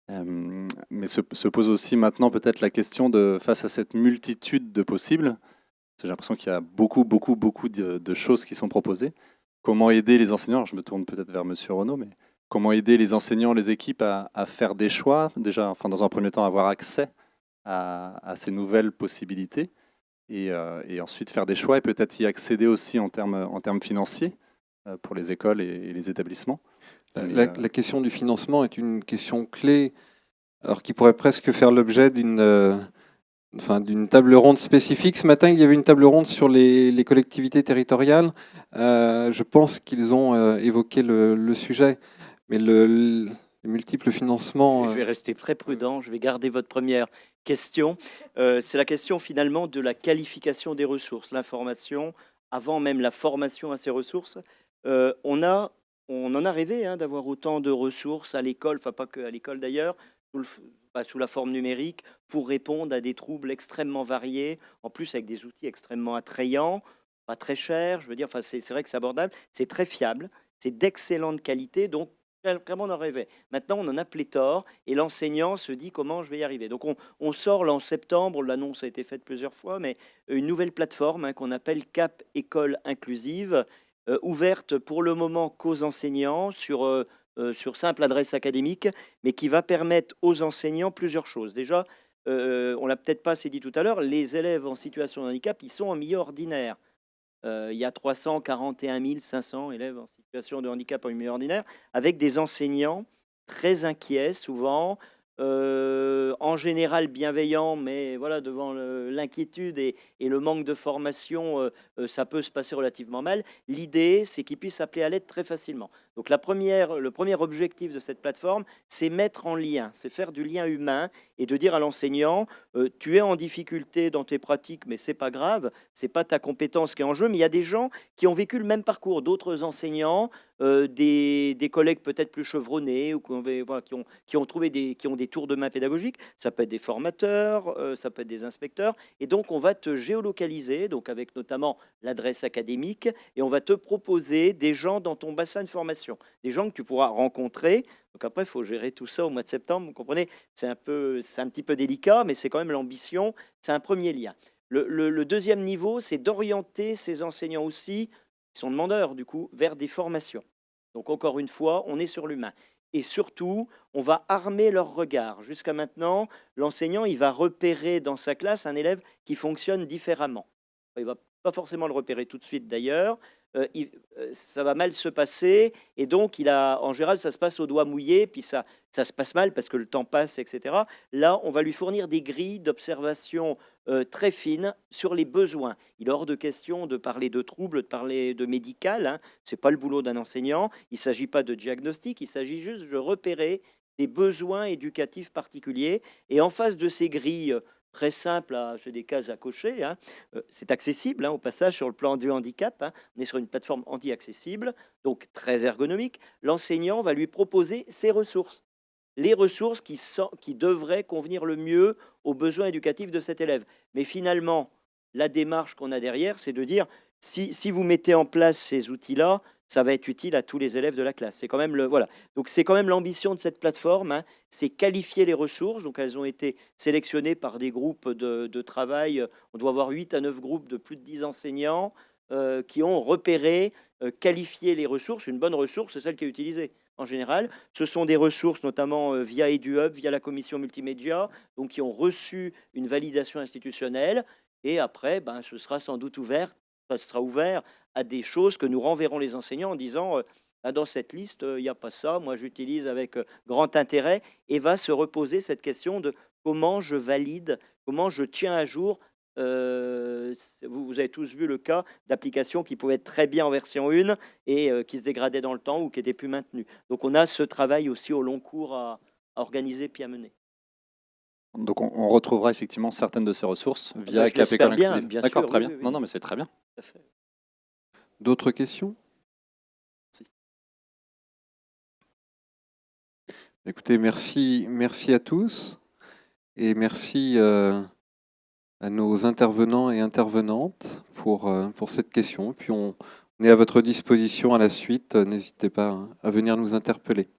Mais se pose aussi maintenant peut-être la question face à cette multitude de possibles, j'ai l'impression qu'il y a beaucoup de choses qui sont proposées. Comment aider les enseignants? Alors, je me tourne peut-être vers Monsieur Renaud, mais comment aider les enseignants, les équipes à faire des choix? Déjà, enfin, dans un premier temps, avoir accès à ces nouvelles possibilités et ensuite faire des choix et peut-être y accéder aussi en termes financiers pour les écoles et les établissements. la question du financement est une question clé, alors qui pourrait presque faire l'objet d'une table ronde spécifique. Ce matin, il y avait une table ronde sur les collectivités territoriales. Je pense qu'ils ont évoqué le sujet, mais les multiples financements... Je vais rester très prudent, je vais garder votre première question. C'est la question finalement de la qualification des ressources, l'information, avant même la formation à ces ressources. On en a rêvé d'avoir autant de ressources à l'école, enfin pas que à l'école d'ailleurs, sous la forme numérique, pour répondre à des troubles extrêmement variés, en plus avec des outils extrêmement attrayants, pas très chers, je veux dire, c'est vrai que c'est abordable, c'est très fiable, c'est d'excellente qualité, donc vraiment on en rêvait. Maintenant, on en a pléthore et l'enseignant se dit comment je vais y arriver. Donc on sort là en septembre, l'annonce a été faite plusieurs fois, mais une nouvelle plateforme qu'on appelle Cap École Inclusive, ouverte pour le moment qu'aux enseignants sur simple adresse académique, mais qui va permettre aux enseignants plusieurs choses. Déjà, on l'a peut-être pas assez dit tout à l'heure, les élèves en situation de handicap, ils sont en milieu ordinaire. Il y a 341 500 élèves en situation de handicap en milieu ordinaire, avec des enseignants très inquiets souvent, en général bienveillants, mais voilà, devant l'inquiétude et le manque de formation, ça peut se passer relativement mal. L'idée, c'est qu'ils puissent appeler à l'aide très facilement. Donc le premier objectif de cette plateforme, c'est mettre en lien, c'est faire du lien humain et de dire à l'enseignant, tu es en difficulté dans tes pratiques, mais c'est pas grave, c'est pas ta compétence qui est en jeu, mais il y a des gens qui ont vécu le même parcours, d'autres enseignants, des collègues peut-être plus chevronnés ou qui ont des tours de main pédagogiques. Ça peut être des formateurs, ça peut être des inspecteurs. Et donc, on va te géolocaliser, donc avec notamment l'adresse académique, et on va te proposer des gens dans ton bassin de formation, des gens que tu pourras rencontrer. Donc après, il faut gérer tout ça au mois de septembre. Vous comprenez, c'est un petit peu délicat, mais c'est quand même l'ambition. C'est un premier lien. Le deuxième niveau, c'est d'orienter ces enseignants aussi, qui sont demandeurs du coup, vers des formations. Donc encore une fois, on est sur l'humain. Et surtout, on va armer leur regard. Jusqu'à maintenant, l'enseignant, il va repérer dans sa classe un élève qui fonctionne différemment. Il ne va pas forcément le repérer tout de suite d'ailleurs. Ça va mal se passer. Et donc, en général, ça se passe au doigt mouillé, puis ça se passe mal parce que le temps passe, etc. Là, on va lui fournir des grilles d'observation très fines sur les besoins. Il est hors de question de parler de troubles, de parler de médical. Ce n'est pas le boulot d'un enseignant. Il ne s'agit pas de diagnostic, il s'agit juste de repérer des besoins éducatifs particuliers. Et en face de ces grilles très simples, c'est des cases à cocher, c'est accessible au passage sur le plan du handicap. On est sur une plateforme anti-accessible, donc très ergonomique. L'enseignant va lui proposer ses ressources. Les ressources qui devraient convenir le mieux aux besoins éducatifs de cet élève. Mais finalement, la démarche qu'on a derrière, c'est de dire, si vous mettez en place ces outils-là, ça va être utile à tous les élèves de la classe. C'est quand même voilà. Donc c'est quand même l'ambition de cette plateforme, c'est qualifier les ressources. Donc elles ont été sélectionnées par des groupes de travail. On doit avoir 8 à 9 groupes de plus de 10 enseignants qui ont repéré, qualifié les ressources. Une bonne ressource, c'est celle qui est utilisée. En général, ce sont des ressources notamment via EduHub, via la commission multimédia, donc qui ont reçu une validation institutionnelle. Et après, ce sera sans doute ouvert à des choses que nous renverrons les enseignants en disant dans cette liste, il n'y a pas ça, moi j'utilise avec grand intérêt, et va se reposer cette question de comment je valide, comment je tiens à jour vous avez tous vu le cas d'applications qui pouvaient être très bien en version 1 et qui se dégradaient dans le temps ou qui n'étaient plus maintenues. Donc on a ce travail aussi au long cours à organiser puis à mener. Donc on retrouvera effectivement certaines de ces ressources via je l'espère KP bien, Inclusive. bien D'accord, sûr, très oui, bien. oui, Non, oui. non, mais c'est très bien. Tout à fait. D'autres questions? Si. Écoutez, merci à tous et merci à nos intervenants et intervenantes pour cette question. Puis on est à votre disposition à la suite. N'hésitez pas à venir nous interpeller.